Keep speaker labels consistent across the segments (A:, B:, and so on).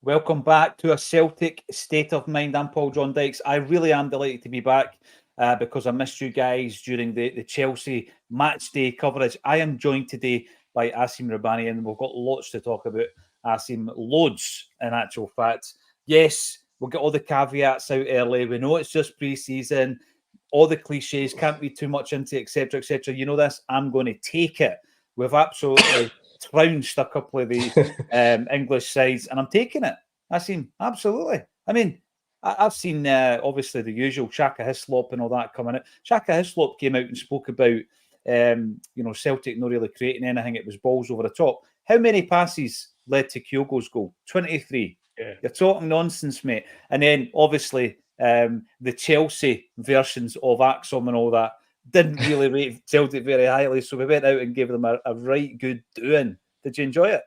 A: Welcome back to a Celtic State of Mind. I'm Paul John Dykes. I really am delighted to be back because I missed you guys during the Chelsea match day coverage. I am joined today by Acsom Rabbani, and we've got lots to talk about. Acsom, loads in actual fact. Yes, we'll get all the caveats out early. We know it's just pre-season. All the cliches, can't read too much into it, etc., etc. You know this. I'm going to take it. We've absolutely trounced a couple of the English sides, and I'm taking it. I seem absolutely. I mean, I've seen obviously the usual Shaka Hislop and all that coming out. Shaka Hislop came out and spoke about Celtic not really creating anything. It was balls over the top. How many passes led to Kyogo's goal? 23.
B: Yeah.
A: You're talking nonsense, mate. And then obviously the Chelsea versions of Acsom and all that didn't really rate Celtic very highly, so we went out and gave them a right good doing. Did you enjoy it?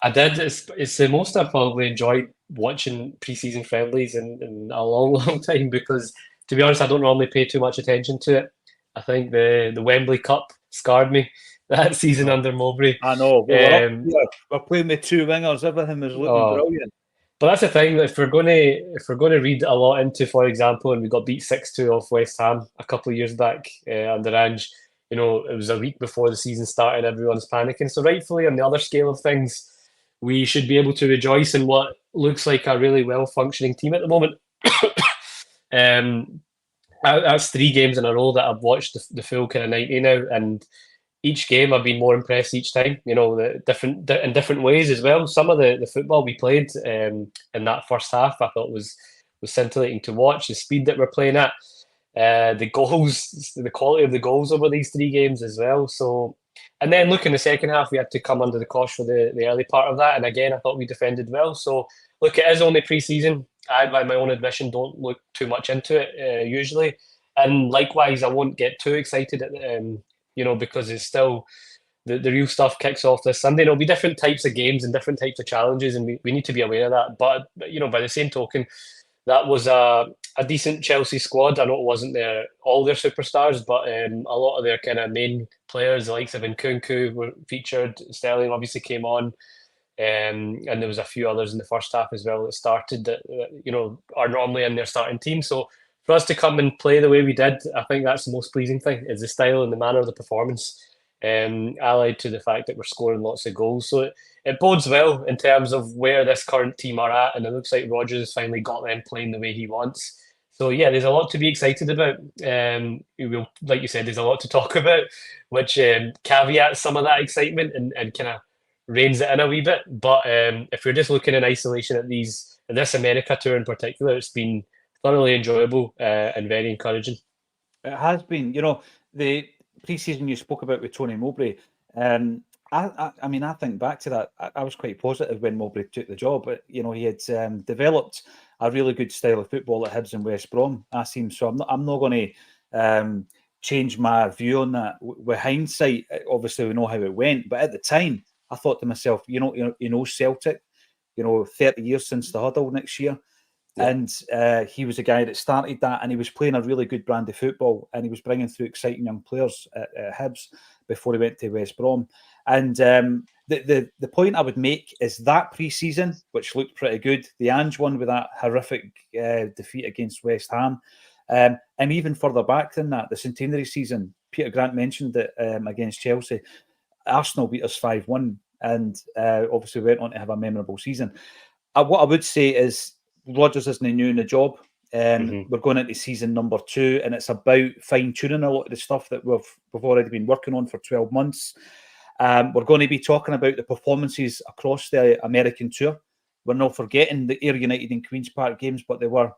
B: I did. It's the most I've probably enjoyed watching pre-season friendlies in a long, long time because, to be honest, I don't normally pay too much attention to it. I think the Wembley Cup scarred me that season under Mowbray.
A: I know. We're playing with two wingers. Everything was looking brilliant.
B: But that's the thing. If we're going to read a lot into, for example, and we got beat 6-2 off West Ham a couple of years back under Ange. It was a week before the season started. Everyone's panicking. So rightfully, on the other scale of things, we should be able to rejoice in what looks like a really well-functioning team at the moment. That's 3 games in a row that I've watched the full kind of 90 now, and each game I've been more impressed each time. In different ways as well. Some of the football we played in that first half I thought was scintillating to watch. The speed that we're playing at, the goals, the quality of the goals over these 3 games as well. So, and then look, in the second half we had to come under the cosh for the early part of that, and again I thought we defended well. So look, it is only pre-season. I, by my own admission, don't look too much into it usually, and likewise I won't get too excited at because it's still the real stuff kicks off this Sunday. There'll be different types of games and different types of challenges, and we need to be aware of that. But by the same token, that was a decent Chelsea squad. I know it wasn't all their superstars, but a lot of their kind of main players, the likes of Nkunku, were featured. Sterling obviously came on, and there was a few others in the first half as well that started that are normally in their starting team. So for us to come and play the way we did, I think that's the most pleasing thing, is the style and the manner of the performance, allied to the fact that we're scoring lots of goals. So it bodes well in terms of where this current team are at, and it looks like Rodgers has finally got them playing the way he wants. So yeah, there's a lot to be excited about. Like you said, there's a lot to talk about, which caveats some of that excitement and kind of reins it in a wee bit. But if you're just looking in isolation at this America tour in particular, it's been thoroughly enjoyable and very encouraging.
A: It has been. The pre-season you spoke about with Tony Mowbray. I mean, I think back to that. I was quite positive when Mowbray took the job. But he had developed a really good style of football at Hibs and West Brom. So I'm not going to change my view on that. With hindsight, obviously we know how it went. But at the time, I thought to myself, Celtic, 30 years since the huddle next year. Yeah. And he was a guy that started that, and he was playing a really good brand of football, and he was bringing through exciting young players at Hibs before he went to West Brom. And the point I would make is that pre-season, which looked pretty good, the Ange one with that horrific defeat against West Ham, and even further back than that, the centenary season, Peter Grant mentioned it against Chelsea. Arsenal beat us 5-1, and obviously went on to have a memorable season. What I would say is, Rodgers isn't new in the job. We're going into season number 2, and it's about fine-tuning a lot of the stuff that we've already been working on for 12 months. We're going to be talking about the performances across the American tour. We're not forgetting the Ayr United and Queen's Park games, but they were,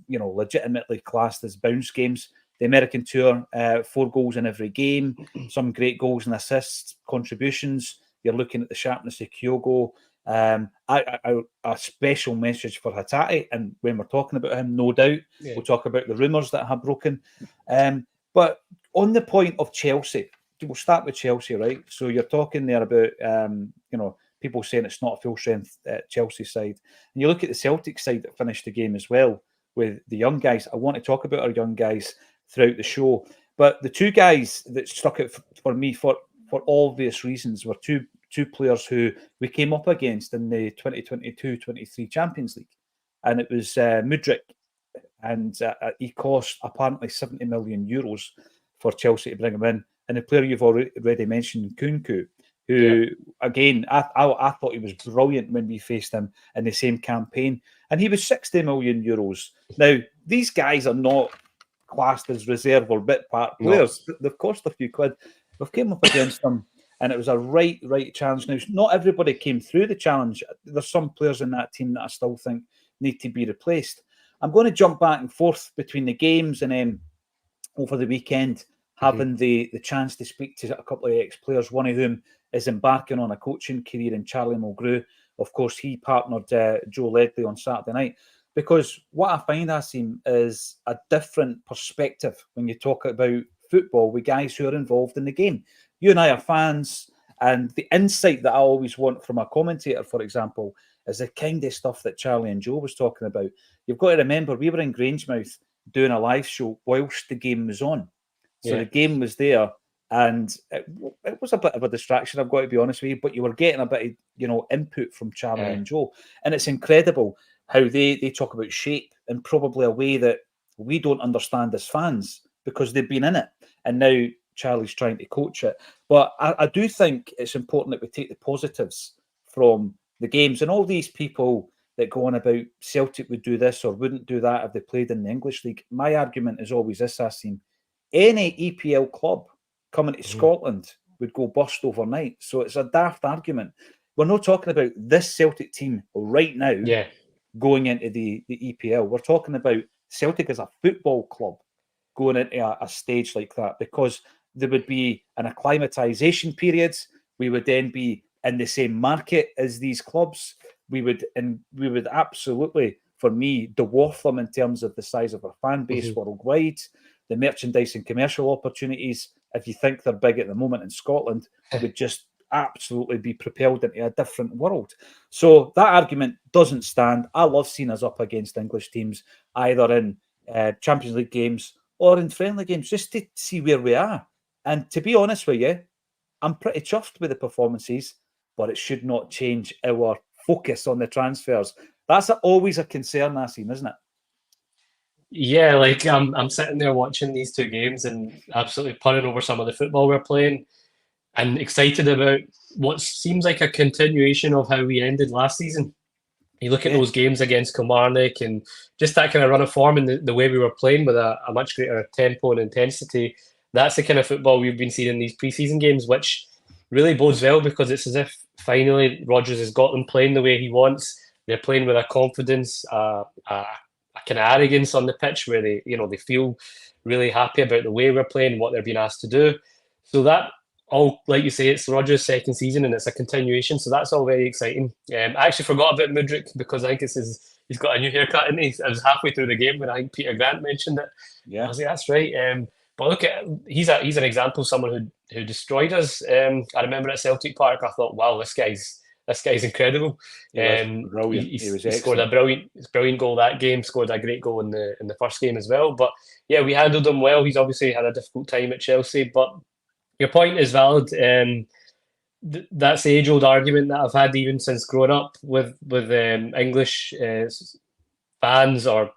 A: legitimately classed as bounce games. The American tour, 4 goals in every game, some great goals and assists, contributions. You're looking at the sharpness of Kyogo. A special message for Hatate, and when we're talking about him, no doubt we'll talk about the rumours that have broken. But on the point of Chelsea, we'll start with Chelsea, right? So you're talking there about people saying it's not a full strength Chelsea side, and you look at the Celtic side that finished the game as well with the young guys. I want to talk about our young guys throughout the show, but the 2 guys that stuck out for me for obvious reasons were 2 two players who we came up against in the 2022-23 Champions League, and it was Mudryk, and he cost apparently 70 million euros for Chelsea to bring him in. And the player you've already mentioned, Kunku, who, again, I thought he was brilliant when we faced him in the same campaign. And he was 60 million euros. Now, these guys are not classed as reserve or bit part players. No. They've cost a few quid. We've came up against them, and it was a right challenge. Now, not everybody came through the challenge. There's some players in that team that I still think need to be replaced. I'm going to jump back and forth between the games and then over the weekend, having the chance to speak to a couple of ex-players, one of whom is embarking on a coaching career in Charlie Mulgrew. Of course, he partnered Joe Ledley on Saturday night. Because what I find, Acsom, is a different perspective when you talk about football with guys who are involved in the game. You and I are fans, and the insight that I always want from a commentator, for example, is the kind of stuff that Charlie and Joe was talking about. You've got to remember, we were in Grangemouth doing a live show whilst the game was on. So the game was there, and it was a bit of a distraction, I've got to be honest with you, but you were getting a bit of, input from Charlie and Joe. And it's incredible how they talk about shape in probably a way that we don't understand as fans because they've been in it. And now Charlie's trying to coach it. But I do think it's important that we take the positives from the games. And all these people that go on about Celtic would do this or wouldn't do that if they played in the English league. My argument is always this, Acsom. Any EPL club coming to Scotland would go bust overnight. So it's a daft argument. We're not talking about this Celtic team right now going into the EPL. We're talking about Celtic as a football club going into a stage like that, because there would be an acclimatisation period. We would then be in the same market as these clubs. We would absolutely, for me, dwarf them in terms of the size of our fan base worldwide, the merchandise and commercial opportunities. If you think they're big at the moment in Scotland, would just absolutely be propelled into a different world. So that argument doesn't stand. I love seeing us up against English teams, either in Champions League games or in friendly games, just to see where we are. And to be honest with you, I'm pretty chuffed with the performances, but it should not change our focus on the transfers. That's always a concern, Acsom, isn't it?
B: Yeah, like I'm sitting there watching these two games and absolutely punning over some of the football we're playing and excited about what seems like a continuation of how we ended last season. You look at those games against Kilmarnock and just that kind of run of form and the way we were playing with a much greater tempo and intensity. That's the kind of football we've been seeing in these preseason games, which really bodes well because it's as if finally Rodgers has got them playing the way he wants. They're playing with a confidence, a kind of arrogance on the pitch where they feel really happy about the way we're playing, what they're being asked to do. So that all, like you say, it's Rodgers' second season and it's a continuation. So that's all very exciting. I actually forgot about Mudryk because I think he's got a new haircut, and I was halfway through the game when I think Peter Grant mentioned it. Yeah, I was like, that's right. But look at he's an example of someone who destroyed us. I remember at Celtic Park, I thought, wow, this guy's incredible.
A: He was brilliant. He
B: scored a brilliant goal that game. Scored a great goal in the first game as well. But yeah, we handled him well. He's obviously had a difficult time at Chelsea. But your point is valid. That's the age-old argument that I've had even since growing up with English fans or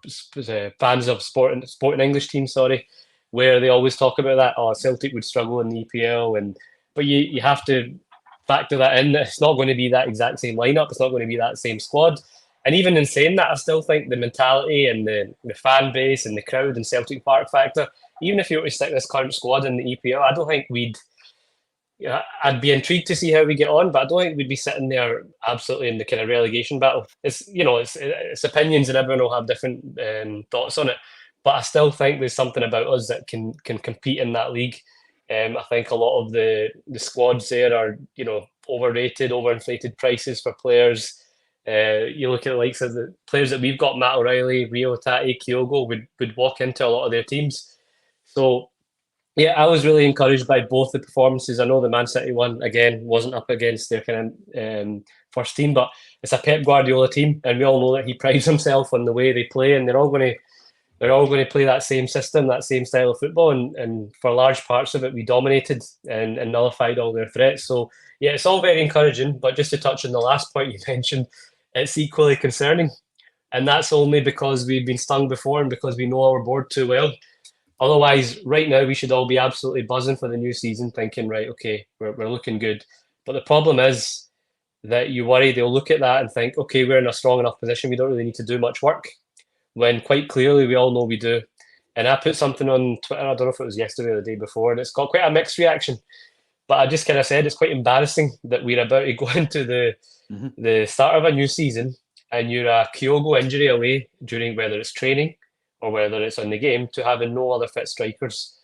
B: fans of sporting English teams. Sorry, where they always talk about that. Oh, Celtic would struggle in the EPL, but you have to factor that in. It's not going to be that exact same lineup. It's not going to be that same squad. And even in saying that, I still think the mentality and the fan base and the crowd and Celtic Park factor, even if you were to stick this current squad in the EPL, I don't think I'd be intrigued to see how we get on, but I don't think we'd be sitting there absolutely in the kind of relegation battle. It's opinions and everyone will have different thoughts on it. But I still think there's something about us that can compete in that league. I think a lot of the squads there are, overrated, overinflated prices for players. You look at the likes of the players that we've got, Matt O'Reilly, Rio Tati, Kyogo would walk into a lot of their teams. So, yeah, I was really encouraged by both the performances. I know the Man City one, again, wasn't up against their kind of first team, but it's a Pep Guardiola team, and we all know that he prides himself on the way they play, and they're they're all going to play that same system, that same style of football, and for large parts of it, we dominated and nullified all their threats. So yeah, it's all very encouraging. But just to touch on the last point you mentioned, it's equally concerning, and that's only because we've been stung before and because we know our board too well. Otherwise, right now we should all be absolutely buzzing for the new season, thinking, right, okay, we're looking good. But the problem is that you worry they'll look at that and think, okay, we're in a strong enough position, we don't really need to do much work, when quite clearly we all know we do. And I put something on Twitter, I don't know if it was yesterday or the day before, and it's got quite a mixed reaction. But I just kind of said it's quite embarrassing that we're about to go into the start of a new season and you're a Kyogo injury away during whether it's training or whether it's on the game to having no other fit strikers.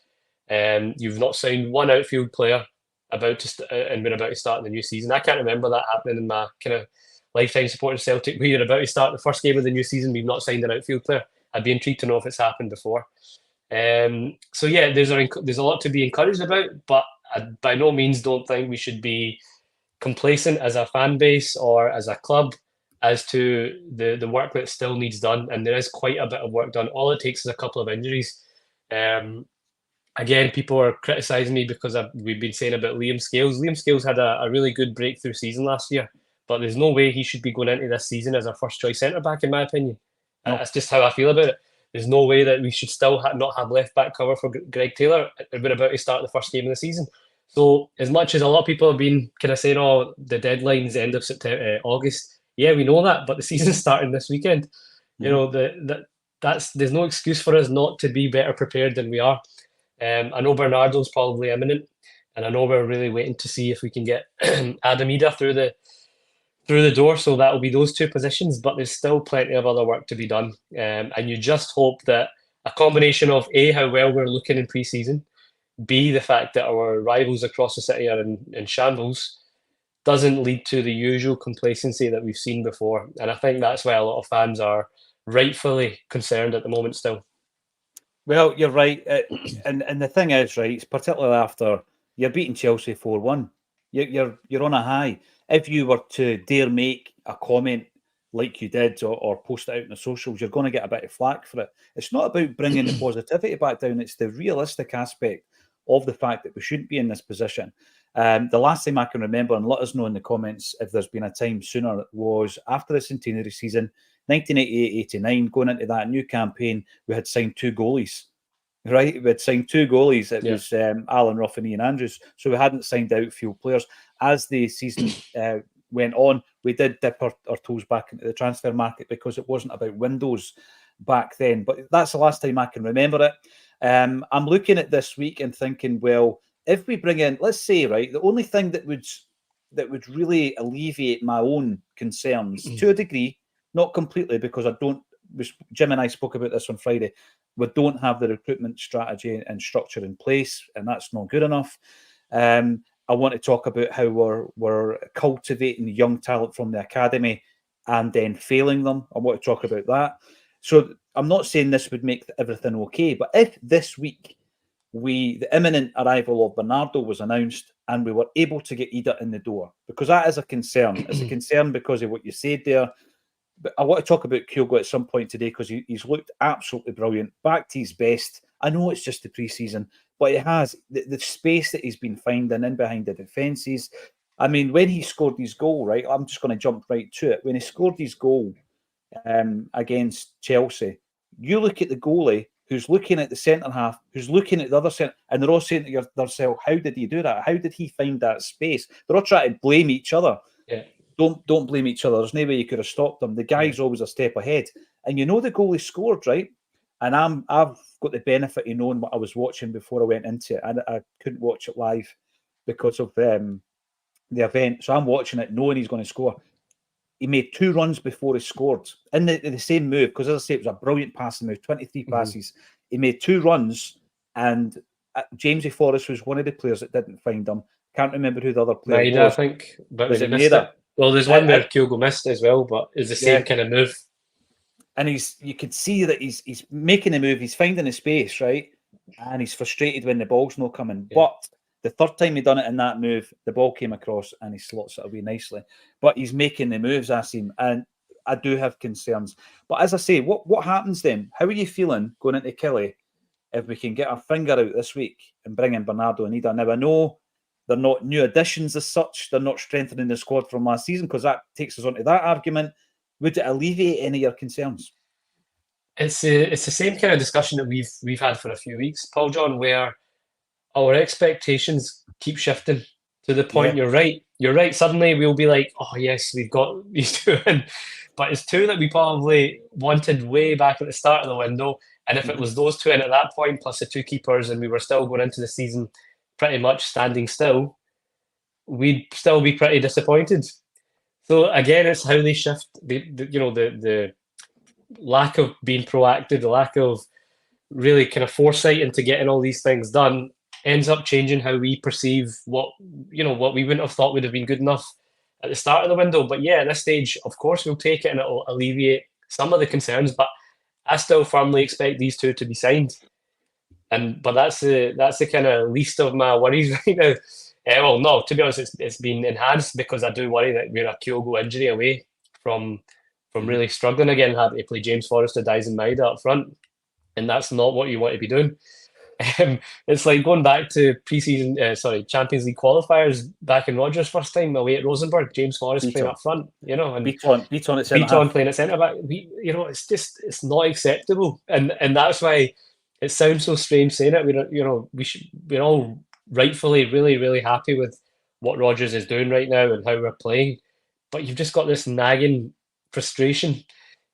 B: You've not signed one outfield player and we're about to start the new season. I can't remember that happening in my kind of lifetime supporting Celtic, where you're about to start the first game of the new season, we've not signed an outfield player. I'd be intrigued to know if it's happened before. So yeah, there's a lot to be encouraged about, but I by no means don't think we should be complacent as a fan base or as a club as to the work that still needs done. And there is quite a bit of work done. All it takes is a couple of injuries. Again, people are criticising me because we've been saying about Liam Scales. Liam Scales had a really good breakthrough season last year, but there's no way he should be going into this season as our first choice centre-back, in my opinion. No. That's just how I feel about it. There's no way that we should still not have left-back cover for Greg Taylor. We're about to start the first game of the season. So as much as a lot of people have been kind of saying, oh, the deadline's end of September, August, yeah, we know that, but the season's starting this weekend. Mm-hmm. You know, there's no excuse for us not to be better prepared than we are. I know Bernardo's probably imminent, and I know we're really waiting to see if we can get Adam Ida through the door. So that'll be those two positions, but there's still plenty of other work to be done. And you just hope that a combination of A, how well we're looking in pre-season, B, the fact that our rivals across the city are in shambles, doesn't lead to the usual complacency that we've seen before. And I think that's why a lot of fans are rightfully concerned at the moment still.
A: Well, you're right. And the thing is, right, particularly after you're beating Chelsea 4-1, you're on a high. If you were to dare make a comment like you did or post it out in the socials, you're going to get a bit of flack for it. It's not about bringing the positivity back down. It's the realistic aspect of the fact that we shouldn't be in this position. The last time I can remember, and let us know in the comments if there's been a time sooner, was after the centenary season, 1988-89, going into that new campaign, we had signed 2 goalies. Right, we had signed 2 goalies. It was Alan Ruff and Ian Andrews. So we hadn't signed outfield players. As the season went on, we did dip our toes back into the transfer market because it wasn't about windows back then. But that's the last time I can remember it. I'm looking at this week and thinking, well, if we bring in, let's say, right, the only thing that would really alleviate my own concerns to a degree, not completely, because Jim and I spoke about this on Friday. We don't have the recruitment strategy and structure in place, and that's not good enough. I want to talk about how we're cultivating young talent from the academy and then failing them. I want to talk about that. So I'm not saying this would make everything okay, but if this week the imminent arrival of Bernardo was announced and we were able to get Ida in the door, because that is a concern. It's a concern because of what you said there. But I want to talk about Kyogo at some point today because he's looked absolutely brilliant, back to his best. I know it's just the pre-season, but it has the space that he's been finding in behind the defences. I mean, when he scored his goal, right, I'm just going to jump right to it. When he scored his goal against Chelsea, you look at the goalie who's looking at the centre-half, who's looking at the other centre, and they're all saying to themselves, how did he do that? How did he find that space? They're all trying to blame each other.
B: Yeah.
A: Don't blame each other. There's no way you could have stopped them. The guy's always a step ahead. And you know the goalie scored, right? And I've got the benefit of knowing what I was watching before I went into it. And I couldn't watch it live because of the event. So I'm watching it knowing he's going to score. He made 2 runs before he scored in the same move, because as I say, it was a brilliant passing move, 23 passes. He made 2 runs, and Jamesy Forrest was one of the players that didn't find him. Can't remember who the other player was.
B: I think. But
A: was it Maida?
B: Well, there's one where Kyogo missed as well, but it's the same kind of move.
A: And you could see that he's making the move, he's finding the space, right? And he's frustrated when the ball's not coming. Yeah. But the third time he done it in that move, the ball came across and he slots it away nicely. But he's making the moves, Acsom. And I do have concerns. But as I say, what happens then? How are you feeling going into Kelly if we can get our finger out this week and bring in Bernardo and Ida? Now, I know they're not new additions as such. They're not strengthening the squad from last season, because that takes us on to that argument. Would it alleviate any of your concerns?
B: It's the same kind of discussion that we've had for a few weeks, Paul John, where our expectations keep shifting to the point.
A: Yeah.
B: You're right. Suddenly we'll be like, oh yes, we've got these two in, but it's two that we probably wanted way back at the start of the window. And if it was those two in at that point, plus the two keepers, and we were still going into the season pretty much standing still, we'd still be pretty disappointed. So again, it's how they shift the lack of being proactive, the lack of really kind of foresight into getting all these things done ends up changing how we perceive what we wouldn't have thought would have been good enough at the start of the window. But yeah, at this stage, of course, we'll take it and it'll alleviate some of the concerns. But I still firmly expect these two to be signed. But that's the kind of least of my worries right now. Well, no, to be honest, it's been enhanced because I do worry that we're a Kyogo injury away from really struggling again, having to play James Forrester, Dies and Maida up front. And that's not what you want to be doing. It's like going back to Champions League qualifiers back in Rodgers' first time away at Rosenborg, James Forrest playing up front, and
A: Beaton at centre-half.
B: playing at centre-back. It's not acceptable. And that's why it sounds so strange saying it. We're all rightfully really, really happy with what Rodgers is doing right now and how we're playing. But you've just got this nagging frustration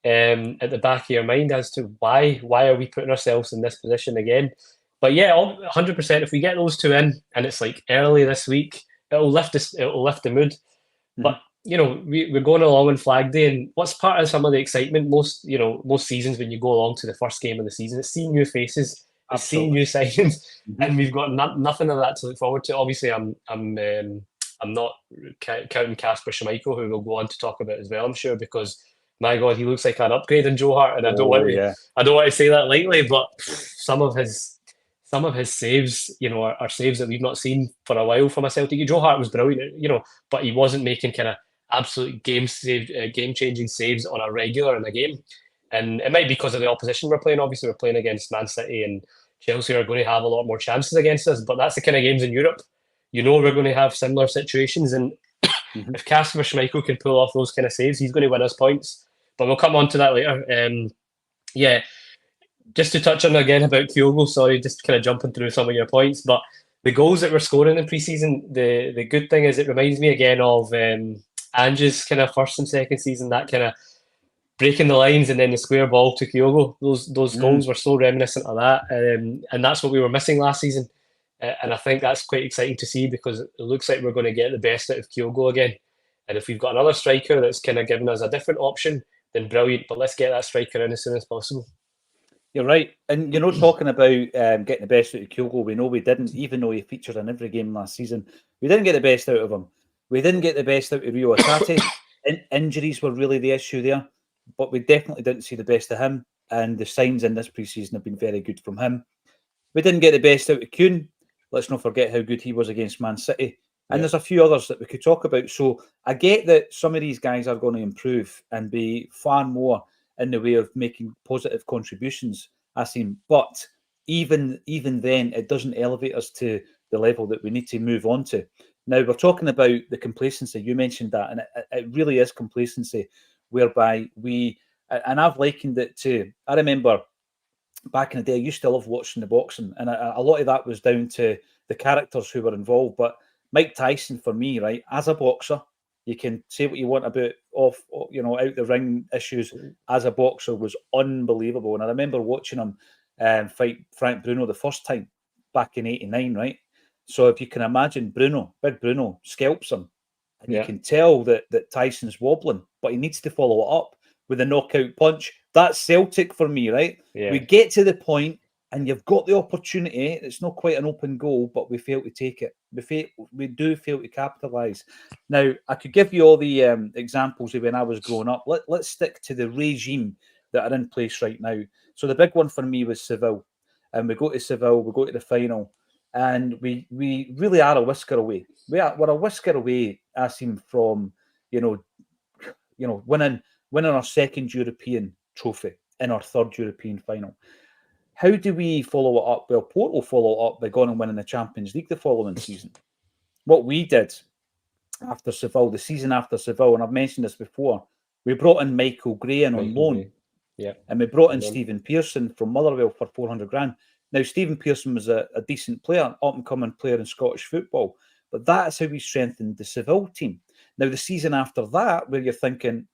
B: at the back of your mind as to why are we putting ourselves in this position again. But yeah, 100%. If we get those two in and it's like early this week, it'll lift the mood. But we're going along on Flag Day, and what's part of some of the excitement most seasons when you go along to the first game of the season, it's seeing new faces, it's seeing new signings, and we've got nothing of that to look forward to. Obviously, I'm not counting Kasper Schmeichel, who we'll go on to talk about as well, I'm sure, because my God, he looks like an upgrade in Joe Hart, and I don't want to say that lightly, but some of his saves, are saves that we've not seen for a while from a Celtic. Joe Hart was brilliant, but he wasn't making kind of absolute game-changing saves on a regular in a game. And it might be because of the opposition we're playing. Obviously, we're playing against Man City, and Chelsea are going to have a lot more chances against us, but that's the kind of games in Europe. We're going to have similar situations, and if Kasper Schmeichel can pull off those kind of saves, he's going to win us points. But we'll come on to that later. Just to touch on again about Kyogo, sorry, just kind of jumping through some of your points, but the goals that we're scoring in pre-season, the good thing is it reminds me again of Ange's kind of first and second season, that kind of breaking the lines and then the square ball to Kyogo. Those goals were so reminiscent of that, and that's what we were missing last season. And I think that's quite exciting to see, because it looks like we're going to get the best out of Kyogo again. And if we've got another striker that's kind of giving us a different option, then brilliant. But let's get that striker in as soon as possible.
A: You're right. And, talking about getting the best out of Kyogo, we know we didn't, even though he featured in every game last season, we didn't get the best out of him. We didn't get the best out of Rio Atati. Injuries were really the issue there, but we definitely didn't see the best of him. And the signs in this pre-season have been very good from him. We didn't get the best out of Kuhn. Let's not forget how good he was against Man City. And there's a few others that we could talk about. So I get that some of these guys are going to improve and be far more in the way of making positive contributions, I seem. But even then, it doesn't elevate us to the level that we need to move on to. Now, we're talking about the complacency. You mentioned that, and it really is complacency, whereby and I've likened it to, I remember back in the day, I used to love watching the boxing, and a lot of that was down to the characters who were involved. But Mike Tyson, for me, right, as a boxer, you can say what you want about out the ring issues. As a boxer, was unbelievable, and I remember watching him fight Frank Bruno the first time back in '89, right? So if you can imagine, Big Bruno scalps him, and you can tell that Tyson's wobbling, but he needs to follow it up with a knockout punch. That's Celtic for me, right? Yeah. We get to the point, and you've got the opportunity. It's not quite an open goal, but we fail to take it. We do fail to capitalise. Now, I could give you all the examples of when I was growing up. Let's stick to the regime that are in place right now. So the big one for me was Seville. And we go to Seville, we go to the final, and we really are a whisker away. We're a whisker away, I seem, from winning winning our second European trophy in our third European final. How do we follow it up? Well, Porto follow it up by going and winning the Champions League the following season. What we did after Seville, the season after Seville, and I've mentioned this before, we brought in Michael Gray on loan.
B: Yeah.
A: And we brought in Stephen Pearson from Motherwell for 400 grand. Now, Stephen Pearson was a decent player, up-and-coming player in Scottish football, but that's how we strengthened the Seville team. Now, the season after that, where you're thinking,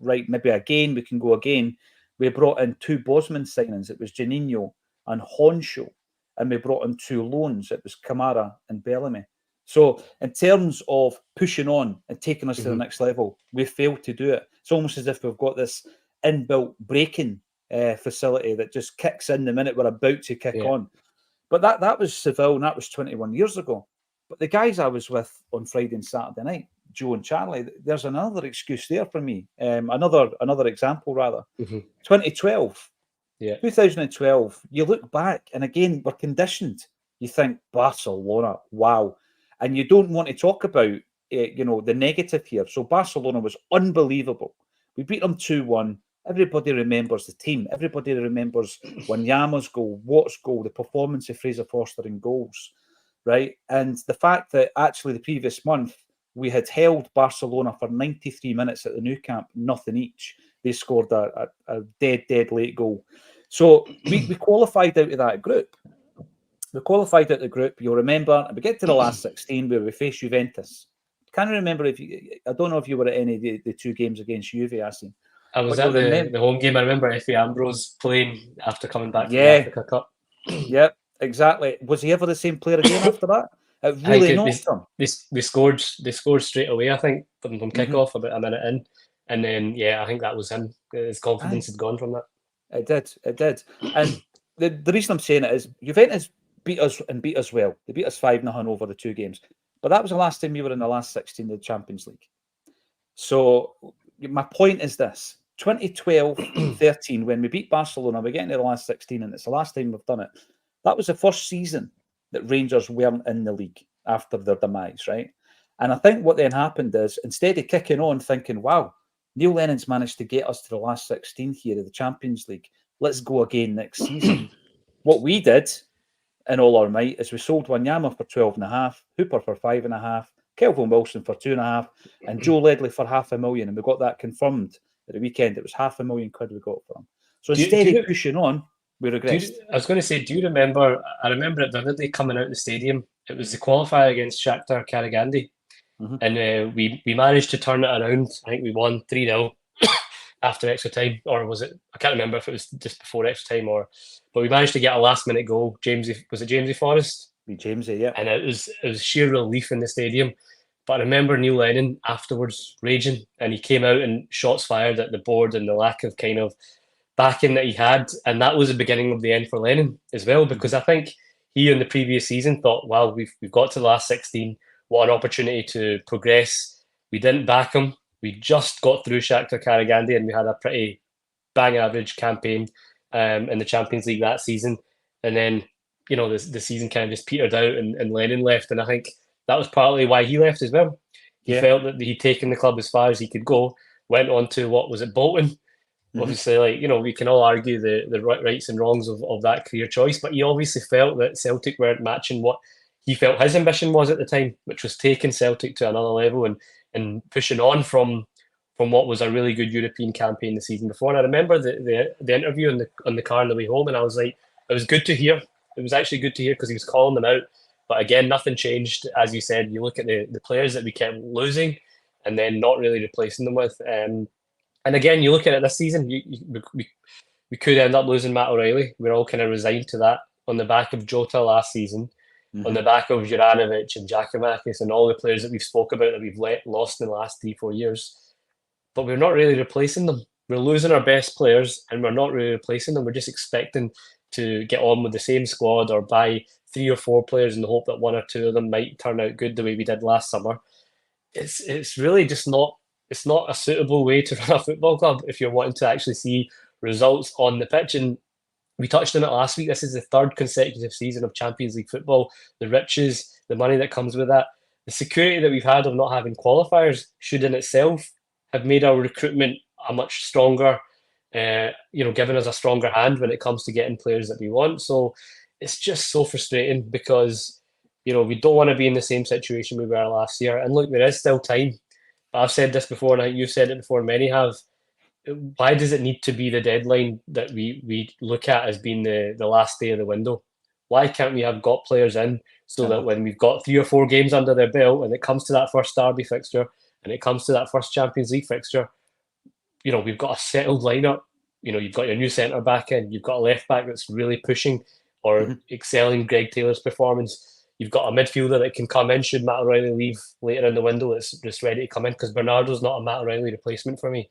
A: right, maybe again, we can go again, we brought in 2 Bosman signings. It was Juninho and Honcho, and we brought in 2 loans. It was Kamara and Bellamy. So in terms of pushing on and taking us to the next level, we failed to do it. It's almost as if we've got this inbuilt braking facility that just kicks in the minute we're about to kick on. But that was Seville, and that was 21 years ago. But the guys I was with on Friday and Saturday night, Joe and Charlie, there's another excuse there for me. Another example, rather. 2012. 2012, you look back, and again, we're conditioned. You think, Barcelona, wow. And you don't want to talk about, the negative here. So Barcelona was unbelievable. We beat them 2-1. Everybody remembers the team. Everybody remembers Wanyama's goal, Watt's goal, the performance of Fraser Forster in goals, right? And the fact that actually the previous month we had held Barcelona for 93 minutes at the Nou Camp, nothing each. They scored a dead late goal. So we qualified out of that group. We qualified out of the group. You'll remember, and we get to the last 16 where we face Juventus. Can't remember I don't know if you were at any of the 2 games against Juve, Asim.
B: I was at the home game. I remember Effie Ambrose playing after coming back from the Africa Cup.
A: Yeah, exactly. Was he ever the same player again after that? It really knocked him.
B: They scored straight away, I think, from kickoff about a minute in. And then, I think that was him. His confidence had gone from that.
A: It did. And the reason I'm saying it is Juventus beat us well. They beat us 5-0 over the 2 games. But that was the last time we were in the last 16 of the Champions League. So my point is this. 2012-13, when we beat Barcelona, we're getting to the last 16, and it's the last time we've done it. That was the first season that Rangers weren't in the league after their demise, right? And I think what then happened is, instead of kicking on thinking, wow, Neil Lennon's managed to get us to the last 16 here of the Champions League, let's go again next season. What we did, in all our might, is we sold Wanyama for 12.5, Hooper for 5.5, Kelvin Wilson for 2.5, and Joe Ledley for $500,000, and we got that confirmed at the weekend. It was £500,000 we got for him. So instead of pushing on, we regressed.
B: I was going to say, do you remember? I remember it vividly coming out of the stadium. It was the qualifier against Shakhtar Karagandhi, and we managed to turn it around. I think we won 3-0 after extra time, or was it? I can't remember if it was just before extra time but we managed to get a last minute goal. Jamesy Forrest?
A: Jamesy, yeah.
B: And it was sheer relief in the stadium. But I remember Neil Lennon afterwards raging, and he came out and shots fired at the board and the lack of kind of backing that he had. And that was the beginning of the end for Lennon as well, because I think he in the previous season thought, wow, we've got to the last 16. What an opportunity to progress. We didn't back him. We just got through Shakhtar Karagandhi, and we had a pretty bang average campaign in the Champions League that season. And then, the season kind of just petered out, and Lennon left. And I think that was partly why he left as well. He felt that he'd taken the club as far as he could go, went on to, Bolton? Obviously, we can all argue the rights and wrongs of that career choice, but he obviously felt that Celtic weren't matching what he felt his ambition was at the time, which was taking Celtic to another level and pushing on from what was a really good European campaign the season before. And I remember the interview on the car on the way home, and I was like, it was good to hear. It was actually good to hear, because he was calling them out. But again, nothing changed. As you said, you look at the players that we kept losing and then not really replacing them with. And again, you look at it this season, we could end up losing Matt O'Reilly. We're all kind of resigned to that on the back of Jota last season, on the back of Juranovic and Giakoumakis and all the players that we've spoke about that we've lost in the last 3-4 years. But we're not really replacing them. We're losing our best players, and we're not really replacing them. We're just expecting to get on with the same squad or buy 3 or 4 players in the hope that 1 or 2 of them might turn out good the way we did last summer. It's really just not. It's not a suitable way to run a football club if you're wanting to actually see results on the pitch. And we touched on it last week. This is the 3rd consecutive season of Champions League football. The riches, the money that comes with that, the security that we've had of not having qualifiers should in itself have made our recruitment a much stronger, giving us a stronger hand when it comes to getting players that we want. So it's just so frustrating because, we don't want to be in the same situation we were last year. And look, there is still time. But I've said this before, and I think you've said it before, many have. Why does it need to be the deadline that we look at as being the last day of the window? Why can't we have got players in so that when we've got 3 or 4 games under their belt and it comes to that first derby fixture and it comes to that first Champions League fixture, we've got a settled lineup. You've got your new centre back in, you've got a left back that's really pushing or excelling Greg Taylor's performance. You've got a midfielder that can come in should Matt O'Reilly leave later in the window that's just ready to come in, because Bernardo's not a Matt O'Reilly replacement for me.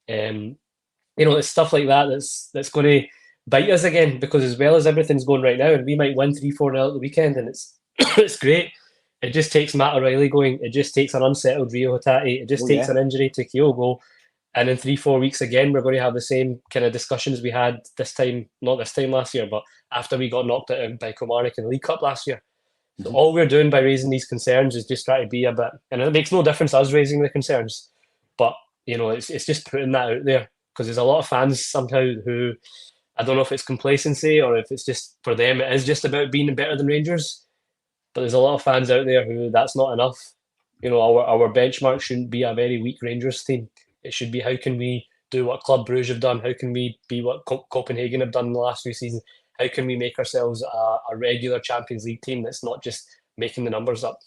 B: It's stuff like that that's going to bite us again, because as well as everything's going right now, and we might win 3-4 at the weekend, and it's it's great. It just takes Matt O'Reilly going. It just takes an unsettled Rio Hatate. It just takes an injury to Kyogo. And in 3-4 weeks again, we're going to have the same kind of discussions we had this time, not this time last year, but after we got knocked out by Kilmarnock in the League Cup last year. So all we're doing by raising these concerns is just try to be a bit, and it makes no difference us raising the concerns, but it's just putting that out there, because there's a lot of fans somehow who, I don't know if it's complacency or if it's just for them, it is just about being better than Rangers. But there's a lot of fans out there who that's not enough. Our benchmark shouldn't be a very weak Rangers team. It should be, how can we do what Club Brugge have done? How can we be what Copenhagen have done in the last few seasons? How can we make ourselves a regular Champions League team that's not just making the numbers up?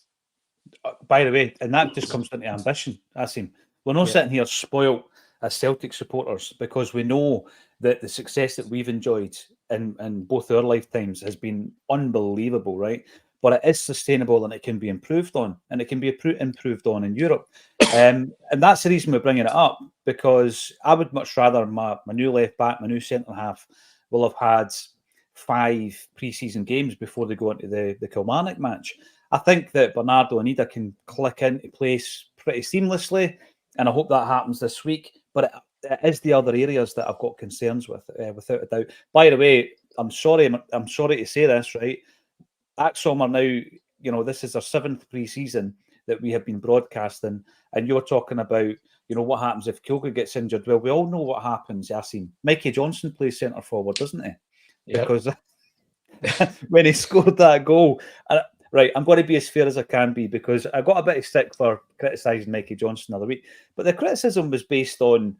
A: By the way, and that just comes into ambition, Acsom. We're not sitting here spoilt as Celtic supporters, because we know that the success that we've enjoyed in both our lifetimes has been unbelievable, right? But it is sustainable and it can be improved on, and it can be improved on in Europe. And that's the reason we're bringing it up, because I would much rather my new left back, my new centre half will have had 5 pre-season games before they go into the Kilmarnock match. I think that Bernardo and Ida can click into place pretty seamlessly, and I hope that happens this week. But it is the other areas that I've got concerns with, without a doubt. By the way, I'm sorry to say this, right? Acsom are now, this is our 7th pre-season that we have been broadcasting, and you're talking about, what happens if Kyogo gets injured. Well, we all know what happens, Acsom. Mikey Johnson plays centre forward, doesn't he? Yep. Because when he scored that goal, right, I'm going to be as fair as I can be, because I got a bit of stick for criticising Mikey Johnson the other week, but the criticism was based on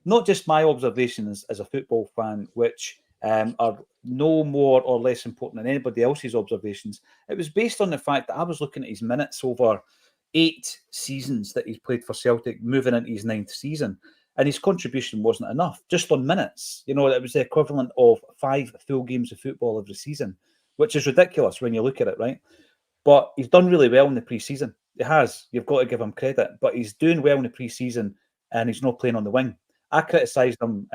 A: not just my observations as a football fan, which are no more or less important than anybody else's observations. It was based on the fact that I was looking at his minutes over 8 seasons that he's played for Celtic, moving into his 9th season, and his contribution wasn't enough, just on minutes. It was the equivalent of 5 full games of football every season, which is ridiculous when you look at it, right? But he's done really well in the pre-season. He has. You've got to give him credit. But he's doing well in the pre-season, and he's not playing on the wing. I criticised him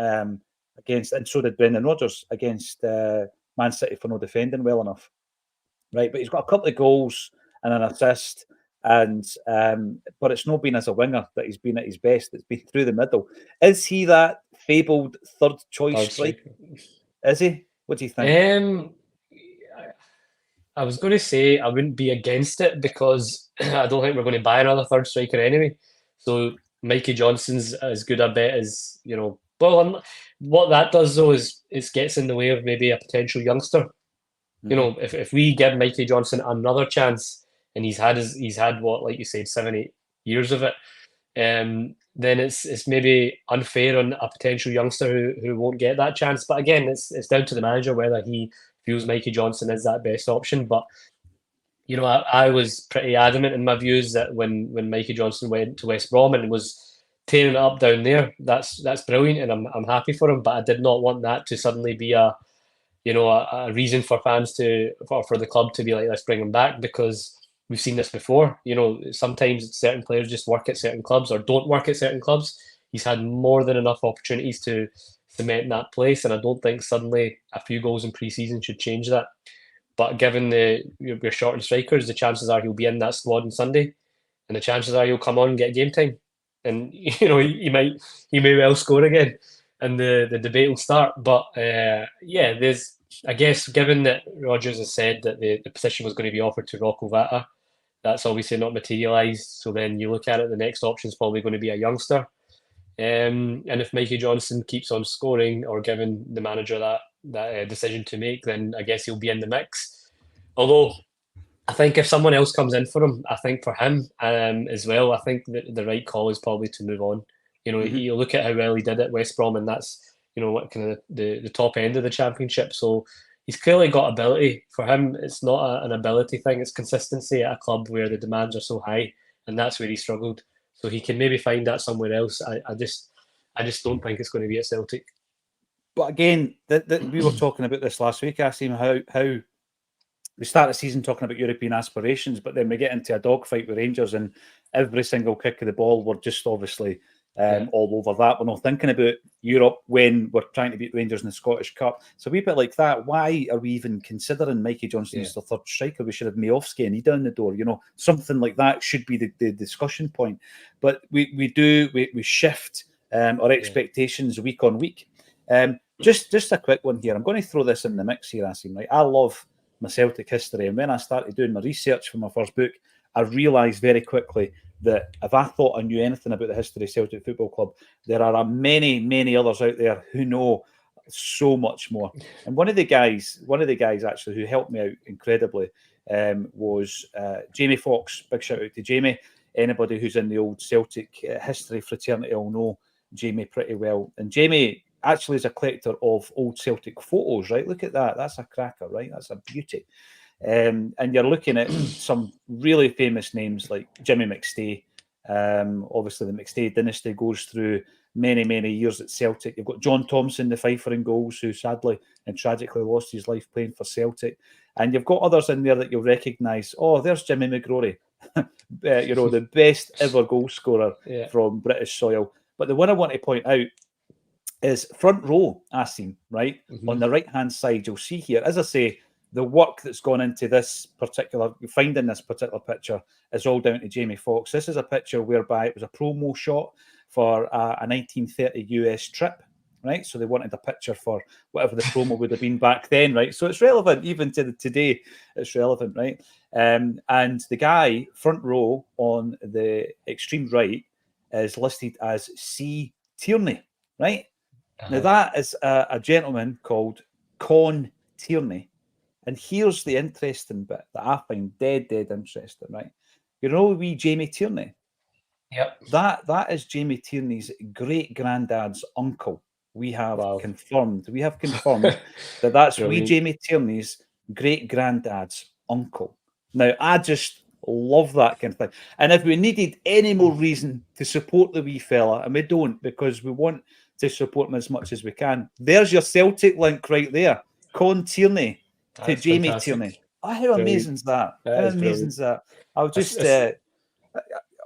A: against, and so did Brendan Rodgers, against Man City for not defending well enough. Right? But he's got a couple of goals and an assist, and but it's not been as a winger that he's been at his best. It's been through the middle. Is he that fabled third choice striker? Is he? What do you think?
B: I was going to say I wouldn't be against it, because I don't think we're going to buy another third striker anyway. So Mikey Johnson's as good a bet as, well, what that does though is it gets in the way of maybe a potential youngster. Mm-hmm. If we give Mikey Johnson another chance, and he's had what, like you said, 7-8 years of it, then it's maybe unfair on a potential youngster who won't get that chance. But again, it's down to the manager whether he feels Mikey Johnson is that best option. But I was pretty adamant in my views that when Mikey Johnson went to West Brom and was tearing it up down there, that's brilliant, and I'm happy for him. But I did not want that to suddenly be a reason for fans for the club to be like, let's bring him back, because we've seen this before. Sometimes certain players just work at certain clubs or don't work at certain clubs. He's had more than enough opportunities to cement that place, and I don't think suddenly a few goals in pre-season should change that. But given we're short on strikers, the chances are he'll be in that squad on Sunday, and the chances are he'll come on and get game time, and he may well score again, and the debate will start. But there's, I guess, given that Rodgers has said that the position was going to be offered to Rocco Vata, that's obviously not materialised. So then you look at it, the next option is probably going to be a youngster. And if Mikey Johnson keeps on scoring or giving the manager that decision to make, then I guess he'll be in the mix. Although I think if someone else comes in for him, I think for him as well, I think that the right call is probably to move on. You look at how well he did at West Brom, and that's what kind of the top end of the Championship. So he's clearly got ability. For him, it's not an ability thing; it's consistency at a club where the demands are so high, and that's where he struggled. So he can maybe find that somewhere else. I just don't think it's going to be at Celtic.
A: But again, we were talking about this last week, Acsom, how we start the season talking about European aspirations, but then we get into a dogfight with Rangers, and every single kick of the ball, we're just obviously all over that. We're not thinking about Europe when we're trying to beat Rangers in the Scottish Cup. So a wee bit like that. Why are we even considering Mikey Johnson as the third striker? We should have Miofsky and Ida on the door. Something like that should be the discussion point. But we shift our expectations week on week. Just a quick one here. I'm going to throw this in the mix here, Acsom. Right, I love my Celtic history, and when I started doing my research for my first book, I realised very quickly that if I thought I knew anything about the history of Celtic Football Club, there are many others out there who know so much more. And one of the guys actually who helped me out incredibly was Jamie Fox. Big shout out to Jamie. Anybody who's in the old Celtic history fraternity will know Jamie pretty well. And Jamie actually is a collector of old Celtic photos, right? Look at that. That's a cracker, right? That's a beauty. And you're looking at some really famous names like Jimmy McStay. Obviously, the McStay dynasty goes through many years at Celtic. You've got John Thompson, the fifer in goals, who sadly and tragically lost his life playing for Celtic. And you've got others in there that you'll recognise. Oh, there's Jimmy McGrory, the best ever goal scorer from British soil. But the one I want to point out is front row, Acsom, right? On the right-hand side, you'll see here, as I say, the work that's gone into finding this particular picture is all down to Jamie Fox. This is a picture whereby it was a promo shot for a 1930 US trip, right? So they wanted a picture for whatever the promo would have been back then, right? So it's relevant even to today. It's relevant, right? And the guy front row on the extreme right is listed as C. Tierney, right? Now that is a gentleman called Con Tierney. And here's the interesting bit that I find dead interesting, right? Wee Jamie Tierney?
B: Yep.
A: That is Jamie Tierney's great-granddad's uncle. We have confirmed that that's wee Jamie Tierney's great-granddad's uncle. Now, I just love that kind of thing. And if we needed any more reason to support the wee fella, and we don't because we want to support him as much as we can, there's your Celtic link right there. Con Tierney to Jamie Tierney. Oh, how amazing is that? How amazing is that? I'll just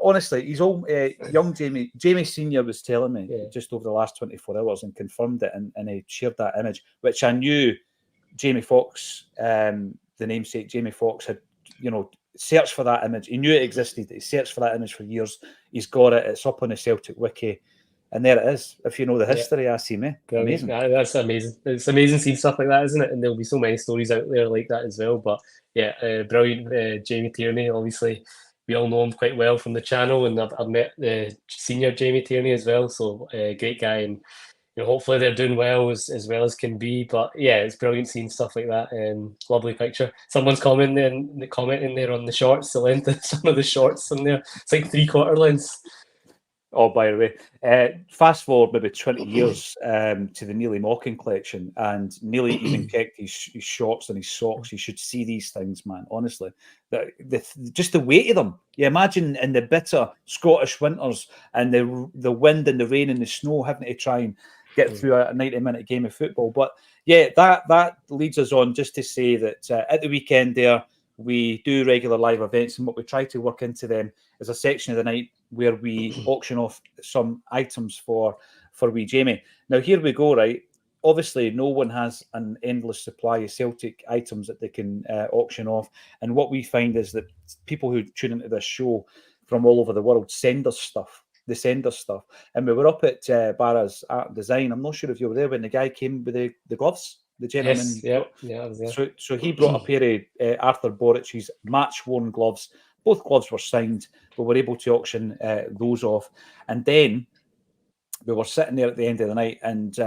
A: honestly, he's all young Jamie Senior was telling me just over the last 24 hours and confirmed it, and he shared that image, which I knew Jamie Fox, the namesake Jamie Fox, had searched for that image. He knew it existed. He searched for that image for years. He's got it. It's up on the Celtic wiki. And there it is. If you know the history, I see me. Amazing.
B: That's amazing. It's amazing seeing stuff like that, isn't it? And there'll be so many stories out there like that as well. But brilliant. Jamie Tierney, obviously, we all know him quite well from the channel, and I've met the senior Jamie Tierney as well. So great guy, and hopefully they're doing well as can be. But it's brilliant seeing stuff like that. Lovely picture. Someone's commenting there on the shorts, the length of some of the shorts on there. It's like 3/4 lengths.
A: Oh, by the way, fast forward maybe 20 years to the Neely Mocking collection, and Neely even kept his shorts and his socks. You should see these things, man. Honestly, just the weight of them. You imagine in the bitter Scottish winters and the wind and the rain and the snow, having to try and get through a 90-minute game of football. But that leads us on just to say that at the weekend there, we do regular live events, and what we try to work into them is a section of the night where we auction off some items for wee Jamie. Now, here we go, right? Obviously, no one has an endless supply of Celtic items that they can auction off. And what we find is that people who tune into this show from all over the world send us stuff. They send us stuff. And we were up at Barra's Art and Design. I'm not sure if you were there when the guy came with the gloves. The gentleman.
B: Yes, I was there.
A: So he brought a pair of Arthur Borich's match-worn gloves. Both gloves were signed, but we're able to auction those off. And then we were sitting there at the end of the night, and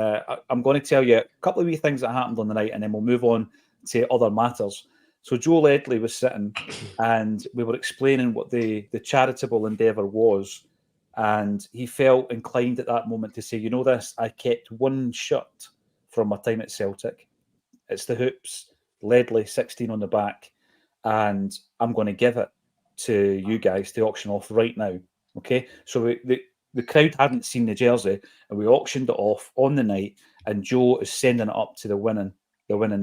A: I'm going to tell you a couple of wee things that happened on the night, and then we'll move on to other matters. So Joe Ledley was sitting, and we were explaining what the charitable endeavour was, and he felt inclined at that moment to say, you know this, I kept one shirt from my time at Celtic. It's the Hoops, Ledley, 16 on the back, and I'm going to give it to you guys to auction off right now. Okay, so the crowd hadn't seen the jersey, and we auctioned it off on the night, and Joe is sending it up to the winning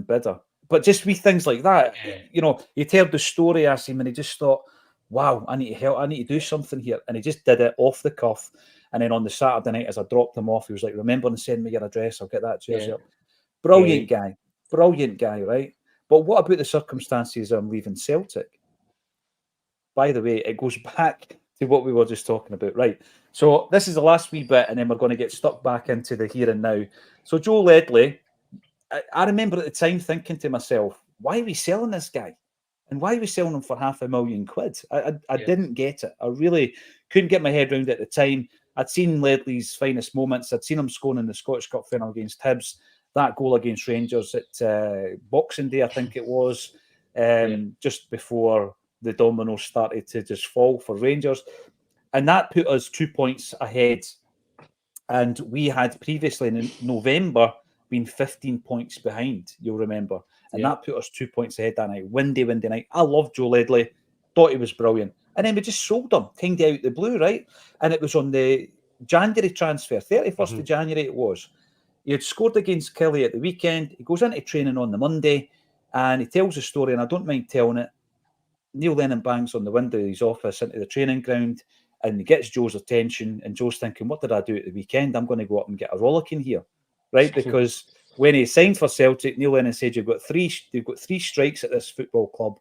A: bidder. But just wee things like that, you know, he'd heard the story, asked him, and he just thought, wow, I need to help, I need to do something here. And he just did it off the cuff. And then on the Saturday night, as I dropped him off, he was like, remember to send me your address, I'll get that jersey up. Brilliant guy, right? But what about the circumstances of leaving Celtic? By the way, it goes back to what we were just talking about, right? So this is the last wee bit, and then we're going to get stuck back into the here and now. So Joe Ledley, I remember at the time thinking to myself, why are we selling this guy? And why are we selling him for £500,000? I didn't get it. I really couldn't get my head around it at the time. I'd seen Ledley's finest moments. I'd seen him scoring in the Scottish Cup final against Hibs, that goal against Rangers at Boxing Day, I think it was, just before the dominoes started to just fall for Rangers. And that put us 2 points ahead. And we had previously in November been 15 points behind, you'll remember. And that put us 2 points ahead that night. Windy night. I loved Joe Ledley. Thought he was brilliant. And then we just sold him, kind of out the blue, right? And it was on the January transfer, 31st of January it was. He had scored against Kelly at the weekend. He goes into training on the Monday, and he tells a story, and I don't mind telling it. Neil Lennon bangs on the window of his office into the training ground, and he gets Joe's attention, and Joe's thinking, what did I do at the weekend? I'm going to go up and get a rollicking here, right? Because when he signed for Celtic, Neil Lennon said, you've got three strikes at this football club.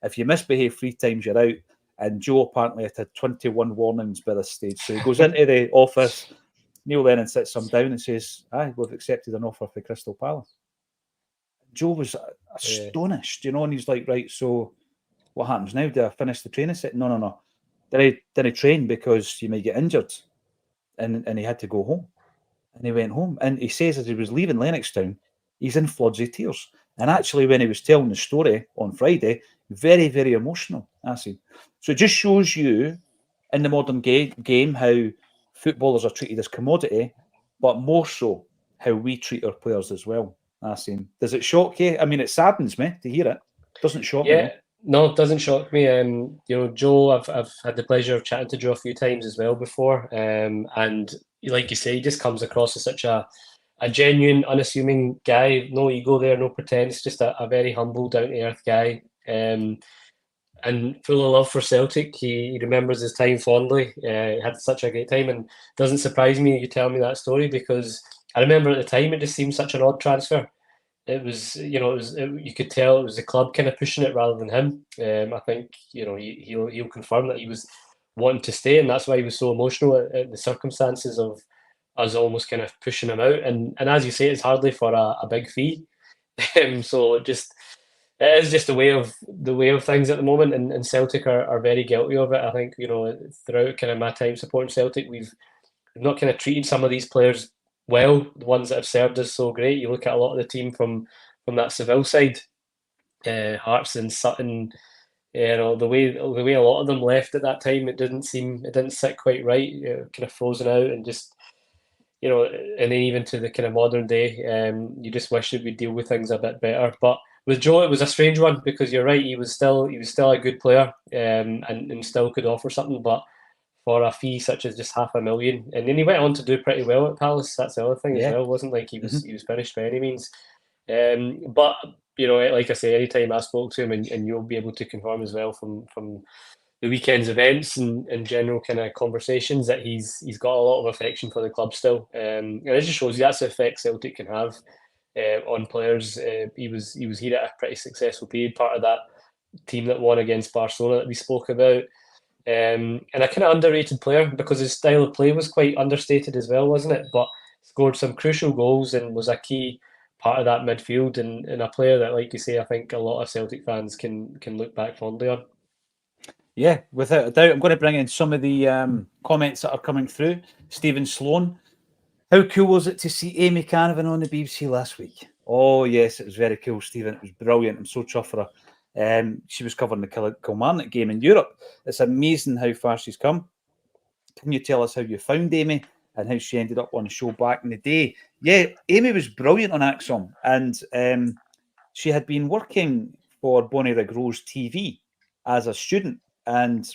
A: If you misbehave 3 times, you're out. And Joe apparently had 21 warnings by this stage. So he goes into the office, Neil Lennon sits him down and says, we've accepted an offer for Crystal Palace. Joe was astonished, you know, and he's like, right, so what happens now? Do I finish the training set? No. Did I train because you might get injured? And he had to go home. And he went home. And he says as he was leaving Lennoxtown, he's in floods of tears. And actually, when he was telling the story on Friday, very, very emotional, I see. So it just shows you in the modern game how footballers are treated as commodity, but more so how we treat our players as well. I see. Does it shock you? I mean, it saddens me to hear it. Doesn't shock me.
B: No, it doesn't shock me. You know, Joe, I've had the pleasure of chatting to Joe a few times as well before. And like you say, he just comes across as such a genuine, unassuming guy. No ego there, no pretense. Just a very humble, down to earth guy. And full of love for Celtic. He remembers his time fondly. He had such a great time, and it doesn't surprise me you tell me that story, because I remember at the time it just seemed such an odd transfer. It was, you know, you could tell it was the club kind of pushing it rather than him. I think, you know, he'll confirm that he was wanting to stay, and that's why he was so emotional at the circumstances of us almost kind of pushing him out. And as you say, it's hardly for a big fee. So it is just the way of things at the moment, and Celtic are very guilty of it. I think, you know, throughout kind of my time supporting Celtic, we've not kind of treated some of these players well, the ones that have served us so great. You look at a lot of the team from that Seville side, Hearts and Sutton. You know, the way a lot of them left at that time, it didn't sit quite right. Kind of frozen out, and just, you know, and then even to the kind of modern day, you just wish that we'd deal with things a bit better. But with Joe, it was a strange one, because you're right, he was still a good player, and still could offer something, but for a fee such as just £500,000, and then he went on to do pretty well at Palace. That's the other thing as well. It wasn't like he was finished by any means. But you know, like I say, anytime I spoke to him, and you'll be able to confirm as well from the weekend's events and general kind of conversations, that he's got a lot of affection for the club still, and it just shows you that's the effect Celtic can have on players. He was here at a pretty successful period, part of that team that won against Barcelona that we spoke about. And a kind of underrated player, because his style of play was quite understated as well, wasn't it? But scored some crucial goals and was a key part of that midfield, and a player that, like you say, I think a lot of Celtic fans can look back fondly on.
A: Yeah, without a doubt. I'm going to bring in some of the comments that are coming through. Stephen Sloan How cool was it to see Amy Canavan on the BBC last week? Oh, yes, it was very cool, Stephen. It was brilliant. I'm so chuffed for her. She was covering the Kilmarnock game in Europe. It's amazing how far she's come. Can you tell us how you found Amy and how she ended up on the show back in the day? Yeah, Amy was brilliant on Acsom, and she had been working for Bonnyrigg Rose TV as a student, and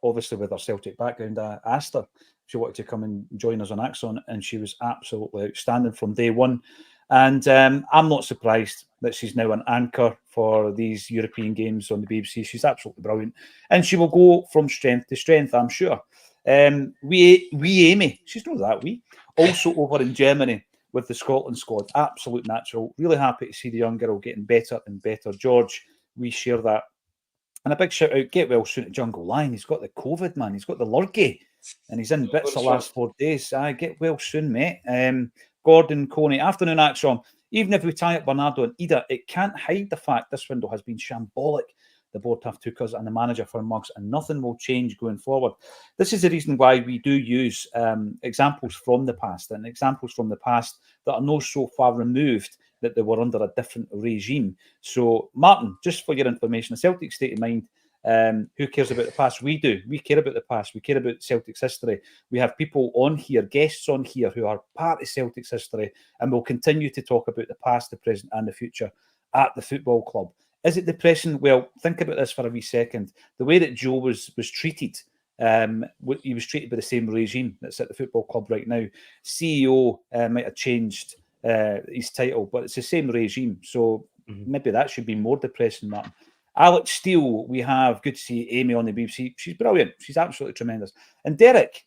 A: obviously with her Celtic background, I asked her if she wanted to come and join us on Acson, and she was absolutely outstanding from day one. And I'm not surprised that she's now an anchor for these European games on the BBC. She's absolutely brilliant, and she will go from strength to strength, I'm sure. We Amy, she's not that we. Also over in Germany with the Scotland squad, absolute natural. Really happy to see the young girl getting better and better. George, we share that. And a big shout out, get well soon to Jungle Lion. He's got the COVID, man. He's got the lurgy, and he's in bits the last 4 days. Get well soon, mate. Gordon Coney, afternoon, Acsom. Even if we tie up Bernardo and Ida, it can't hide the fact this window has been shambolic. The board have took us and the manager for months, and nothing will change going forward. This is the reason why we do use examples from the past, and examples from the past that are not so far removed that they were under a different regime. So, Martin, just for your information, a Celtic state of mind, who cares about the past? We do. We care about the past. We care about Celtic's history. We have people on here, guests on here, who are part of Celtic's history, and will continue to talk about the past, the present, and the future at the football club. Is it depressing? Well, think about this for a wee second. The way that Joe was treated, he was treated by the same regime that's at the football club right now. CEO might have changed his title, but it's the same regime. So maybe that should be more depressing, Martin. Alex Steele, we have, good to see Amy on the BBC. She's brilliant. She's absolutely tremendous. And Derek,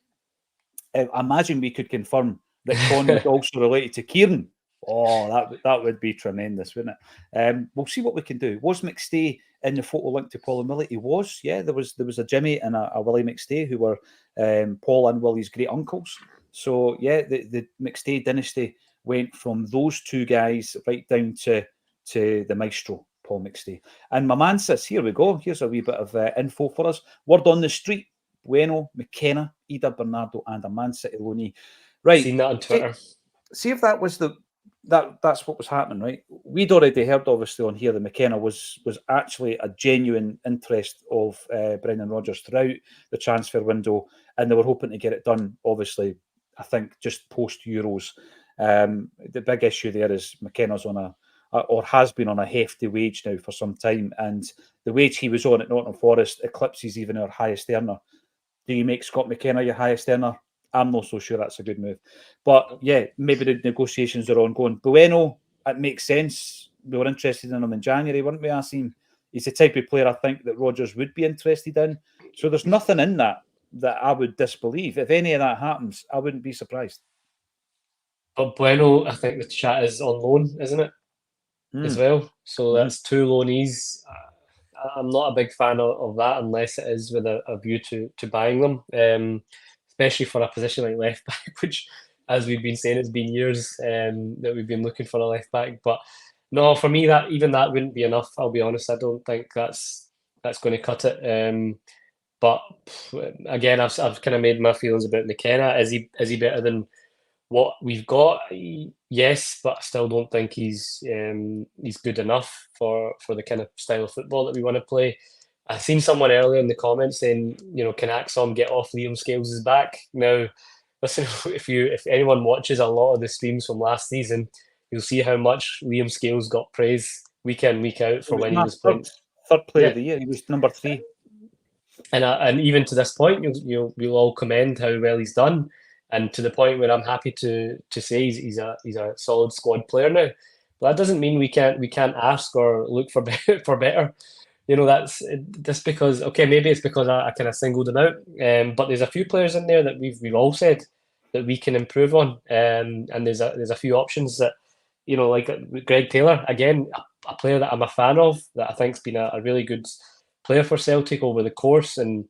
A: I imagine we could confirm that Con was also related to Kieran. Oh, that would be tremendous, wouldn't it? We'll see what we can do. Was McStay in the photo linked to Paul and Willie? He was, yeah. There was a Jimmy and a Willie McStay who were Paul and Willie's great uncles. So yeah, the McStay dynasty went from those two guys right down to the maestro, Paul McStay. And my man says, here we go. Here's a wee bit of info for us. Word on the street: Bueno, McKenna, Ida, Bernardo, and a Man City loanee. Right.
B: Seen that on Twitter.
A: See if that was that's what was happening, right? We'd already heard, obviously, on here that McKenna was actually a genuine interest of Brendan Rodgers throughout the transfer window, and they were hoping to get it done, obviously, I think, just post-Euros. The big issue there is McKenna's on or has been on a hefty wage now for some time, and the wage he was on at Nottingham Forest eclipses even our highest earner. Do you make Scott McKenna your highest earner? I'm not so sure that's a good move. But yeah, maybe the negotiations are ongoing. Bueno, it makes sense. We were interested in him in January, weren't we, Asim? He's the type of player I think that Rodgers would be interested in. So there's nothing in that I would disbelieve. If any of that happens, I wouldn't be surprised.
B: But Bueno, I think the chat is on loan, isn't it? As well. So that's two loanees. I'm not a big fan of that unless it is with a view to buying them. Especially for a position like left back, which, as we've been saying, it's been years that we've been looking for a left back. But no, for me, that wouldn't be enough. I'll be honest. I don't think that's going to cut it. But again, I've kind of made my feelings about McKenna. Is he better than what we've got? Yes, but I still don't think he's good enough for the kind of style of football that we want to play. I've seen someone earlier in the comments saying, can Acsom get off Liam Scales' back? Now, listen, if anyone watches a lot of the streams from last season, you'll see how much Liam Scales got praise week in, week out for when he was playing.
A: Third player of the year. He was number 3.
B: And even to this point, you'll all commend how well he's done, and to the point where I'm happy to say he's a solid squad player now. But that doesn't mean we can't ask or look for better. That's just because, okay, maybe it's because I kind of singled him out. But there's a few players in there that we've all said that we can improve on. And there's a few options that, like Greg Taylor, again, a player that I'm a fan of, that I think's been a really good player for Celtic over the course and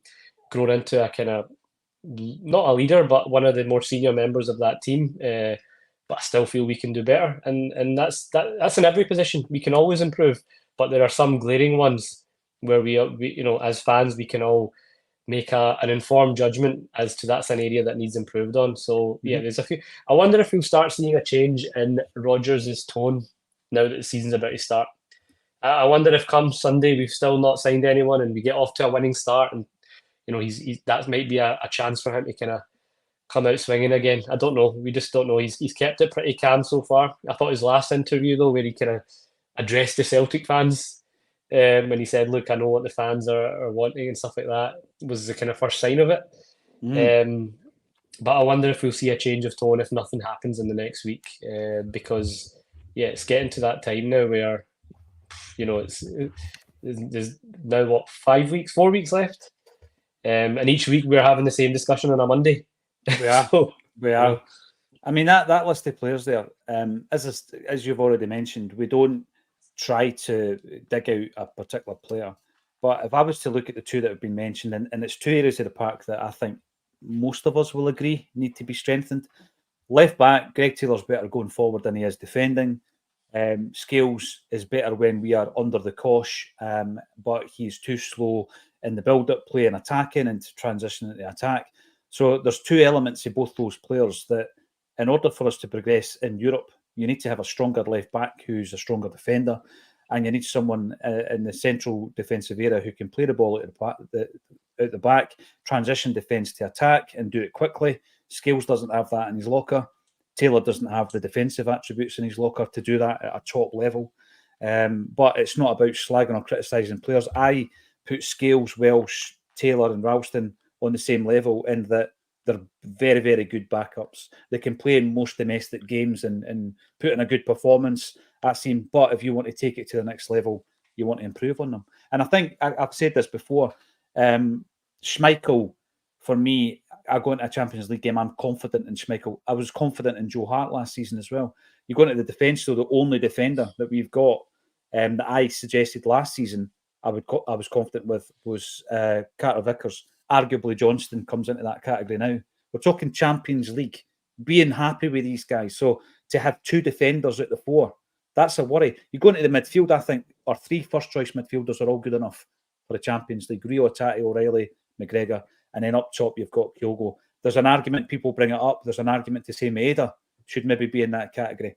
B: grown into a kind of, not a leader, but one of the more senior members of that team. But I still feel we can do better. And that's in every position. We can always improve. But there are some glaring ones where we as fans, we can all make an informed judgment as to that's an area that needs improved on. So yeah, there's a few. I wonder if we'll start seeing a change in Rodgers' tone now that the season's about to start. I wonder if come Sunday we've still not signed anyone and we get off to a winning start, and he's that might be a chance for him to kind of come out swinging again. I don't know. We just don't know. He's kept it pretty calm so far. I thought his last interview though, where he kind of addressed the Celtic fans when he said, "Look, I know what the fans are wanting" and stuff like that, was the kind of first sign of it. But I wonder if we'll see a change of tone if nothing happens in the next week, because yeah, it's getting to that time now where there's now 4 weeks left, and each week we're having the same discussion on a Monday.
A: We are. I mean, that list of players there, as you've already mentioned, we don't try to dig out a particular player. But if I was to look at the two that have been mentioned, and it's two areas of the park that I think most of us will agree need to be strengthened. Left back, Greg Taylor's better going forward than he is defending. Scales is better when we are under the cosh, but he's too slow in the build-up play and attacking and to transition into attack. So there's two elements of both those players that, in order for us to progress in Europe, you need to have a stronger left back who's a stronger defender, and you need someone in the central defensive area who can play the ball out the back, transition defence to attack and do it quickly. Scales doesn't have that in his locker. Taylor doesn't have the defensive attributes in his locker to do that at a top level. But it's not about slagging or criticising players. I put Scales, Welsh, Taylor and Ralston on the same level in that they're very, very good backups. They can play in most domestic games and put in a good performance at scene. But if you want to take it to the next level, you want to improve on them. And I think I've said this before. Schmeichel, for me, I go into a Champions League game, I'm confident in Schmeichel. I was confident in Joe Hart last season as well. You go into the defence, though, the only defender that we've got that I suggested last season, I was confident with was Carter Vickers. Arguably, Johnston comes into that category now. We're talking Champions League, being happy with these guys. So to have two defenders at the fore, that's a worry. You go into the midfield, I think our three first-choice midfielders are all good enough for the Champions League. Rio, Tati, O'Reilly, McGregor. And then up top, you've got Kyogo. There's an argument, people bring it up, there's an argument to say Maeda should maybe be in that category.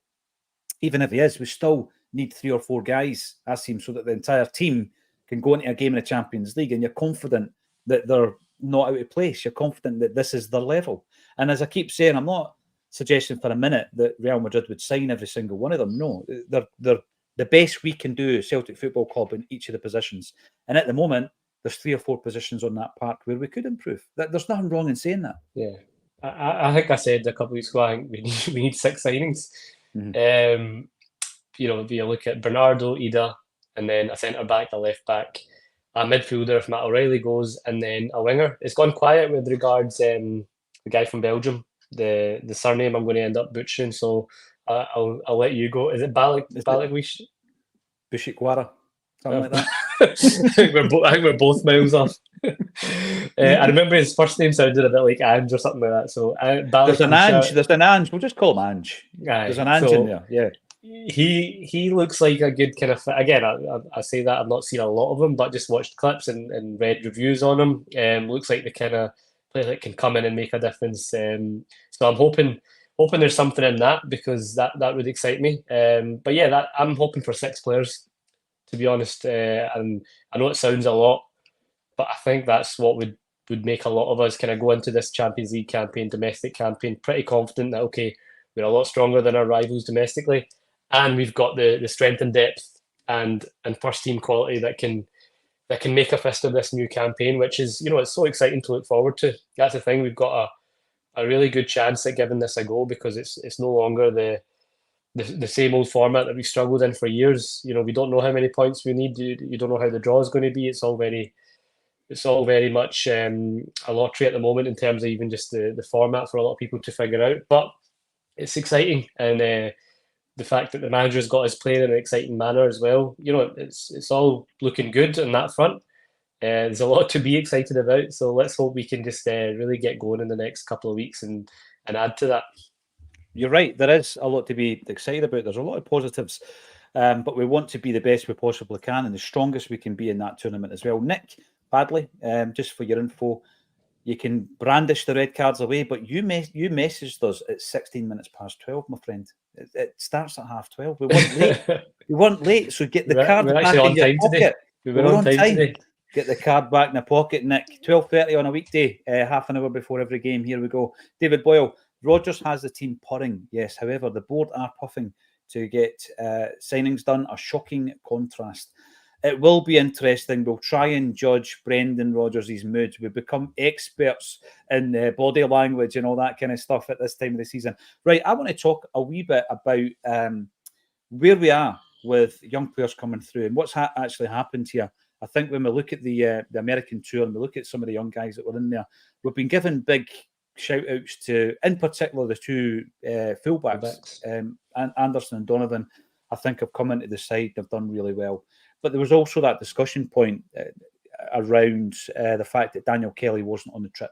A: Even if he is, we still need 3 or 4 guys, as seems, so that the entire team can go into a game in the Champions League and you're confident that they're not out of place. You're confident that this is their level. And as I keep saying, I'm not suggesting for a minute that Real Madrid would sign every single one of them. No, they're the best we can do, Celtic Football Club, in each of the positions. And at the moment, there's 3 or 4 positions on that park where we could improve. There's nothing wrong in saying that.
B: Yeah, I think I said a couple of weeks ago, I think we need 6 signings. If you look at Bernardo, Ida, and then a centre back, a left back, a midfielder if Matt O'Reilly goes, and then a winger. It's gone quiet with regards the guy from Belgium. The surname I'm going to end up butchering, so I'll let you go. Is it Balikwish?
A: Bushikwara, something like that.
B: I think we're both miles off. I remember his first name sounded a bit like Ange or something like that. So
A: there's an Ange. We'll just call him Ange. There's an Ange in there. Yeah.
B: He looks like a good kind of, again, I say that I've not seen a lot of him, but just watched clips and read reviews on him. Looks like the kind of player that can come in and make a difference. So I'm hoping there's something in that, because that would excite me. But yeah, I'm hoping for 6 players, to be honest. And I know it sounds a lot, but I think that's what would make a lot of us kind of go into this Champions League campaign, domestic campaign, pretty confident that, okay, we're a lot stronger than our rivals domestically, and we've got the strength and depth and first team quality that can make a fist of this new campaign, which is, it's so exciting to look forward to. That's the thing. We've got a really good chance at giving this a go, because it's no longer the same old format that we've struggled in for years. We don't know how many points we need. You don't know how the draw is going to be. It's all very much a lottery at the moment in terms of even just the format for a lot of people to figure out. But it's exciting, and the fact that the manager's got us playing in an exciting manner as well. It's all looking good on that front. There's a lot to be excited about. So let's hope we can just really get going in the next couple of weeks and add to that.
A: You're right. There is a lot to be excited about. There's a lot of positives, but we want to be the best we possibly can and the strongest we can be in that tournament as well. Nick, badly. Just for your info, you can brandish the red cards away, but you messaged us at 16 minutes past 12, my friend. It starts at 12:30. We weren't late. We weren't late, so get the card
B: we're
A: back
B: actually
A: in
B: on
A: your
B: time
A: pocket.
B: today. We were on time today.
A: Get the card back in the pocket, Nick. 12:30 on a weekday, half an hour before every game. Here we go. David Boyle, Rodgers has the team purring. Yes, however, the board are puffing to get signings done. A shocking contrast. It will be interesting. We'll try and judge Brendan Rodgers' moods. We've become experts in body language and all that kind of stuff at this time of the season. Right, I want to talk a wee bit about where we are with young players coming through and what's actually happened here. I think when we look at the American tour and we look at some of the young guys that were in there, we've been given big shout-outs to, in particular, the two fullbacks, Anderson and Donovan. I think have come into the side. They've done really well. But there was also that discussion point around the fact that Daniel Kelly wasn't on the trip.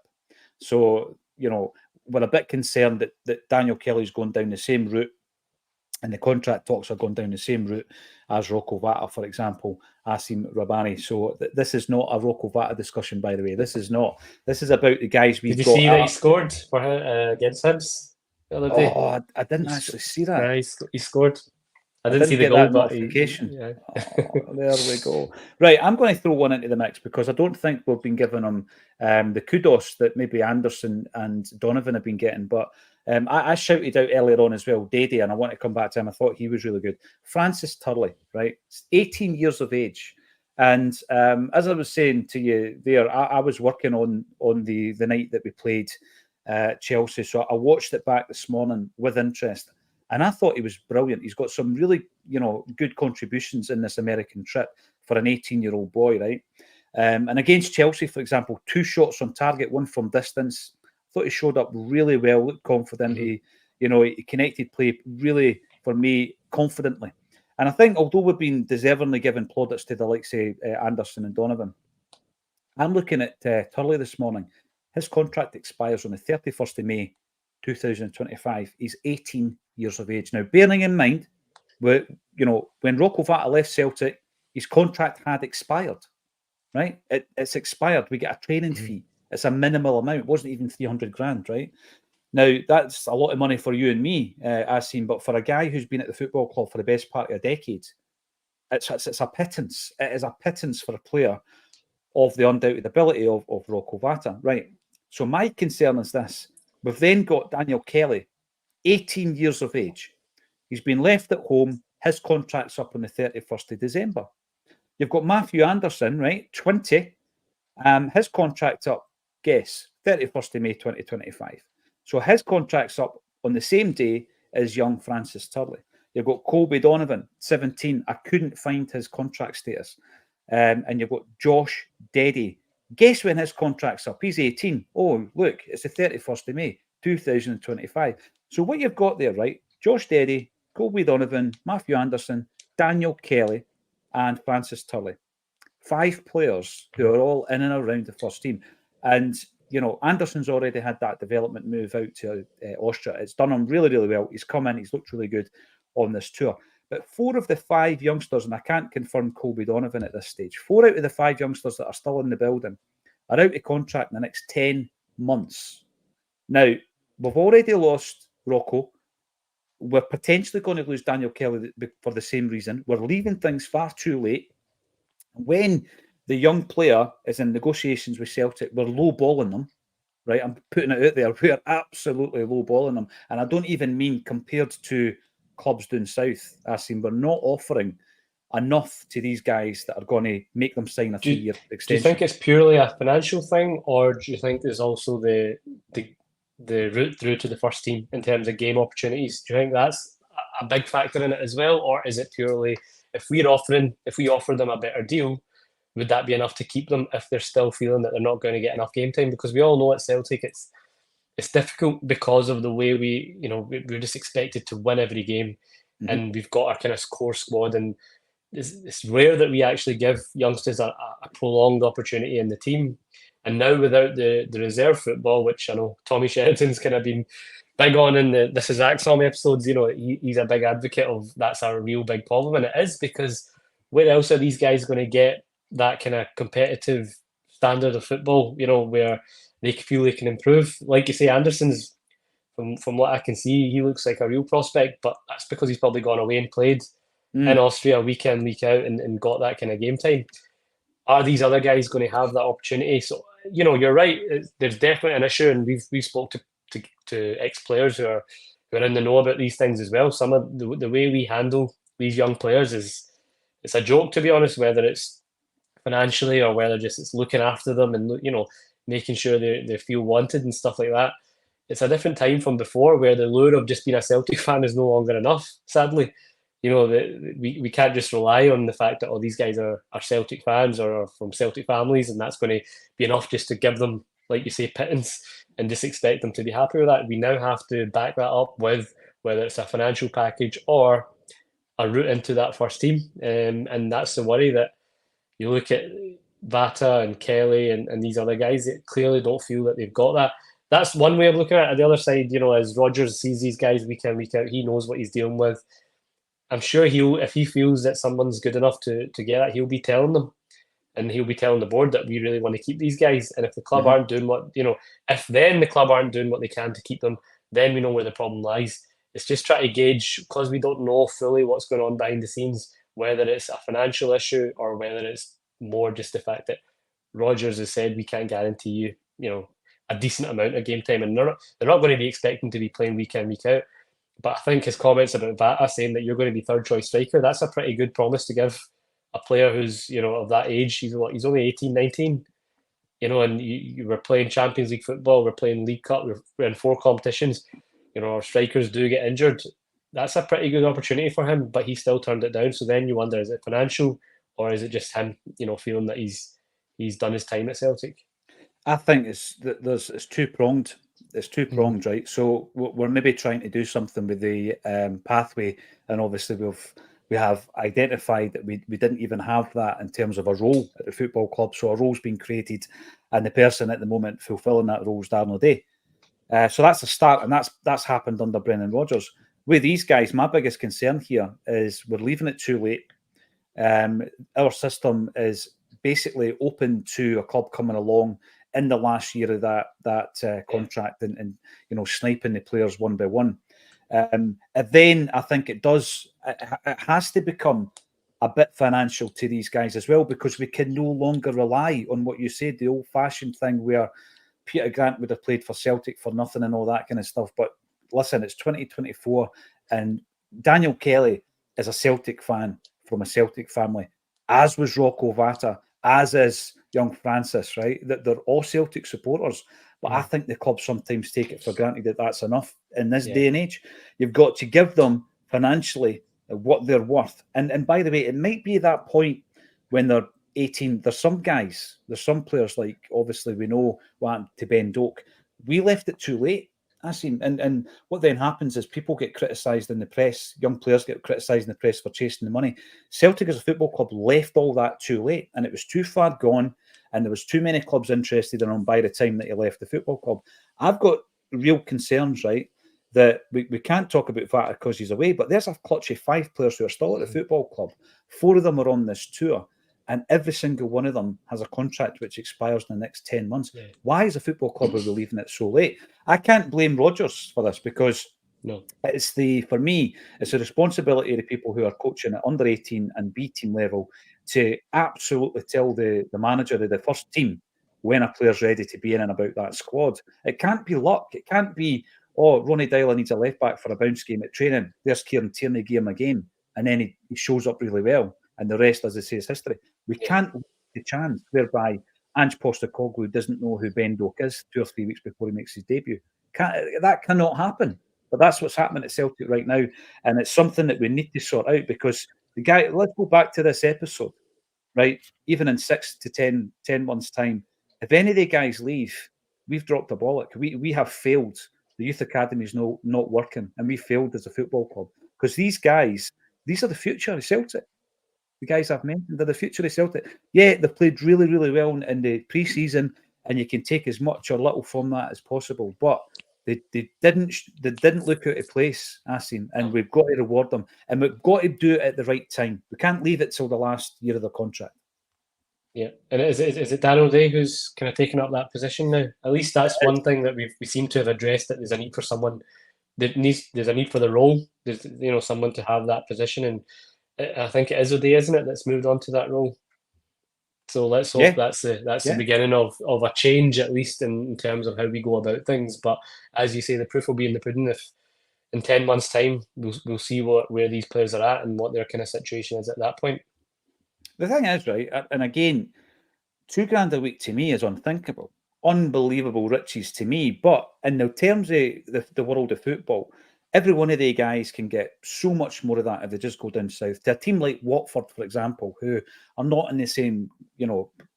A: So, we're a bit concerned that Daniel Kelly's going down the same route and the contract talks are going down the same route as Rocco Vata, for example, Acsom Rabani. So this is not a Rocco Vata discussion, by the way. This is not. This is about the guys we've got.
B: Did you see that he scored for against Hibs the other day?
A: Oh, I didn't actually see that.
B: Yeah, he scored. I didn't see the
A: get
B: goal,
A: that
B: but
A: notification.
B: Yeah.
A: Oh, there we go. Right, I'm going to throw one into the mix because I don't think we've been giving him the kudos that maybe Anderson and Donovan have been getting. But I shouted out earlier on as well, Dede, and I want to come back to him. I thought he was really good. Francis Turley, right? 18 years of age. And as I was saying to you there, I was working on the night that we played Chelsea. So I watched it back this morning with interest. And I thought he was brilliant. He's got some really, good contributions in this American trip for an 18-year-old boy, right? And against Chelsea, for example, 2 shots on target, 1 from distance. I thought he showed up really well, looked confident.
B: Mm-hmm.
A: He connected play really, for me, confidently. And I think although we've been deservingly given plaudits to the likes of Anderson and Donovan, I'm looking at Turley this morning. His contract expires on the 31st of May, 2025. He's 18 years of age. Now, bearing in mind, when Rocco Vata left Celtic, his contract had expired, right? It's expired. We get a training fee. It's a minimal amount. It wasn't even 300 grand, right? Now, that's a lot of money for you and me, Acsom, but for a guy who's been at the football club for the best part of a decade, it's a pittance. It is a pittance for a player of the undoubted ability of Rocco Vata, right? So my concern is this. We've then got Daniel Kelly, 18 years of age. He's been left at home. His contract's up on the 31st of December. You've got Matthew Anderson, right, 20. His contract's up, guess, 31st of May 2025. So his contract's up on the same day as young Francis Turley. You've got Colby Donovan, 17. I couldn't find his contract status. And you've got Josh Dede. Guess when his contract's up? He's 18. Oh, look, it's the 31st of May, 2025. So what you've got there, right? Josh Dede, Colby Donovan, Matthew Anderson, Daniel Kelly, and Francis Turley. 5 players who are all in and around the first team. And, Anderson's already had that development move out to Austria. It's done him really, really well. He's come in. He's looked really good on this tour. But 4 of the 5 youngsters, and I can't confirm Colby Donovan at this stage, 4 out of the 5 youngsters that are still in the building are out of contract in the next 10 months. Now, we've already lost Rocco. We're potentially going to lose Daniel Kelly for the same reason. We're leaving things far too late. When the young player is in negotiations with Celtic, we're low-balling them, right? I'm putting it out there. We're absolutely low-balling them. And I don't even mean compared to clubs down south, Acsom. We're not offering enough to these guys that are going to make them sign a 3-year extension.
B: Do you think it's purely a financial thing, or do you think there's also the route through to the first team in terms of game opportunities? Do you think that's a big factor in it as well, or is it purely if we offer them a better deal, would that be enough to keep them if they're still feeling that they're not going to get enough game time? Because we all know at Celtic it's difficult because of the way we're just expected to win every game, and we've got our kind of core squad, and it's rare that we actually give youngsters a prolonged opportunity in the team. And now without the reserve football, which I know Tommy Sheridan's kind of been big on in the This Is Acsom episodes, he's a big advocate of that's a real big problem. And it is, because where else are these guys going to get that kind of competitive standard of football, where they feel they can improve. Like you say, Anderson's, from what I can see, he looks like a real prospect, but that's because he's probably gone away and played in Austria week in, week out and got that kind of game time. Are these other guys going to have that opportunity? So, you're right. There's definitely an issue, and we've spoke to ex-players who are in the know about these things as well. Some of the way we handle these young players it's a joke, to be honest, whether it's financially or whether just it's looking after them and making sure they feel wanted and stuff like that. It's a different time from before where the lure of just being a Celtic fan is no longer enough, sadly. We can't just rely on the fact that these guys are Celtic fans or are from Celtic families, and that's going to be enough just to give them, like you say, pittance and just expect them to be happy with that. We now have to back that up with whether it's a financial package or a route into that first team. And that's the worry, that you look at Vata and Kelly and these other guys that clearly don't feel that they've got that. That's one way of looking at it. The other side, as Rodgers sees these guys week in, week out, he knows what he's dealing with. I'm sure if he feels that someone's good enough to get that, he'll be telling them, and he'll be telling the board that we really want to keep these guys. And if the club aren't doing if then the club aren't doing what they can to keep them, then we know where the problem lies. It's just trying to gauge, because we don't know fully what's going on behind the scenes, whether it's a financial issue or whether it's more just the fact that Rodgers has said we can't guarantee you, a decent amount of game time, and they're not going to be expecting to be playing week in, week out. But I think his comments about Vata saying that you're going to be third choice striker, that's a pretty good promise to give a player who's, of that age. He's only 18, 19, and you were playing Champions League football, we're playing League Cup, we're in 4 competitions. Our strikers do get injured. That's a pretty good opportunity for him, but he still turned it down. So then you wonder, is it financial or is it just him, feeling that he's done his time at Celtic?
A: I think it's two-pronged. It's two-pronged, right? So we're maybe trying to do something with the pathway, and obviously we have identified that we didn't even have that in terms of a role at the football club. So a role's been created, and the person at the moment fulfilling that role is Darren O'Day. So that's a start, and that's happened under Brendan Rodgers. With these guys, my biggest concern here is we're leaving it too late. Our system is basically open to a club coming along in the last year of that contract and sniping the players one by one. And then I think it has to become a bit financial to these guys as well, because we can no longer rely on what you said, the old-fashioned thing where Peter Grant would have played for Celtic for nothing and all that kind of stuff. But listen, it's 2024, and Daniel Kelly is a Celtic fan from a Celtic family, as was Rocco Vata, as is young Francis, right? That they're all Celtic supporters. But I think the club sometimes take it for granted that that's enough in this day and age. You've got to give them financially what they're worth. And by the way, it might be that point when they're 18. There's some players, like obviously we know what happened to Ben Doak. We left it too late. I see. And what then happens is people get criticised in the press, young players get criticised in the press for chasing the money. Celtic as a football club left all that too late, and it was too far gone, and there was too many clubs interested in him by the time that he left the football club. I've got real concerns, right, that we can't talk about that because he's away, but there's a clutch of 5 players who are still at the football club. 4 of them are on this tour, and every single one of them has a contract which expires in the next 10 months. Yeah. Why is a football club leaving it so late? I can't blame Rodgers for this, because for me, it's a responsibility of the people who are coaching at under 18 and B team level to absolutely tell the manager of the first team when a player's ready to be in and about that squad. It can't be luck. It can't be, Ronnie Dyler needs a left back for a bounce game at training. There's Kieran Tierney, give him a game, and then he shows up really well. And the rest, as I say, is history. We can't take the chance whereby Ange Postecoglou doesn't know who Ben Doak is 2 or 3 weeks before he makes his debut. That cannot happen. But that's what's happening at Celtic right now. And it's something that we need to sort out, because the guy, let's go back to this episode, right? Even in 6 to 10 months' time, if any of the guys leave, we've dropped a bollock. We have failed. The youth academy is not working, and we failed as a football club. Because these guys, these are the future of Celtic. The guys I've mentioned, they're the future of Celtic. Yeah, they've played really, really well in the pre-season, and you can take as much or little from that as possible. But they didn't look out of place, Asim, and we've got to reward them, and we've got to do it at the right time. We can't leave it till the last year of the contract.
B: Yeah, and is it Dan O'Day who's kind of taken up that position now? At least that's one thing that we seem to have addressed, that there's a need for someone there's a need for the role. There's someone to have that position, and I think it is O'Day, isn't it, that's moved on to that role. So let's hope that's the beginning of a change, at least in terms of how we go about things. But as you say, the proof will be in the pudding. If in 10 months' time we'll see where these players are at and what their kind of situation is at that point.
A: The thing is, right, and again, £2,000 a week to me is unthinkable. Unbelievable riches to me. But in the terms of the world of football, every one of the guys can get so much more of that if they just go down south. To a team like Watford, for example, who are not in the same,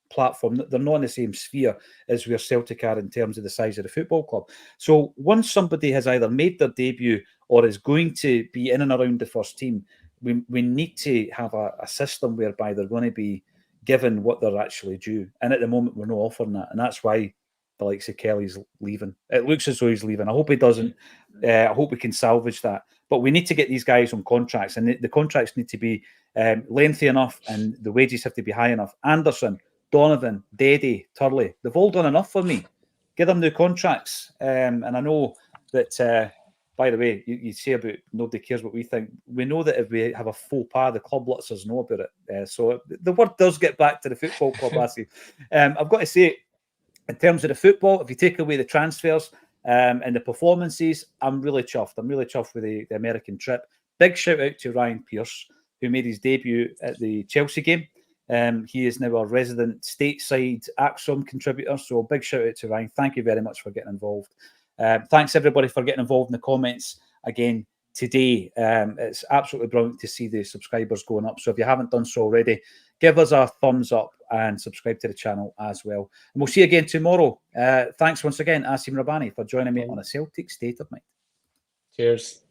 A: platform, they're not in the same sphere as where Celtic are in terms of the size of the football club. So once somebody has either made their debut or is going to be in and around the first team, we need to have a system whereby they're going to be given what they're actually due. And at the moment, we're not offering that. And that's why the likes of Kelly's leaving. It looks as though he's leaving. I hope he doesn't. I hope we can salvage that. But we need to get these guys on contracts, and the contracts need to be lengthy enough, and the wages have to be high enough. Anderson, Donovan, Deddy, Turley, they've all done enough for me. Give them new contracts. And I know that... by the way, you say about nobody cares what we think. We know that if we have a faux pas, the club lets us know about it. So the word does get back to the football club, Lassie. I've got to say, in terms of the football, if you take away the transfers and the performances, I'm really chuffed. I'm really chuffed with the American trip. Big shout out to Ryan Pearce, who made his debut at the Chelsea game. He is now a resident stateside Acsom contributor. So big shout out to Ryan. Thank you very much for getting involved. Thanks everybody for getting involved in the comments again today. It's absolutely brilliant to see the subscribers going up. So if you haven't done so already, give us a thumbs up and subscribe to the channel as well. And we'll see you again tomorrow. Thanks once again, Asim Rabbani, for joining me on A Celtic State of Mind.
B: Cheers.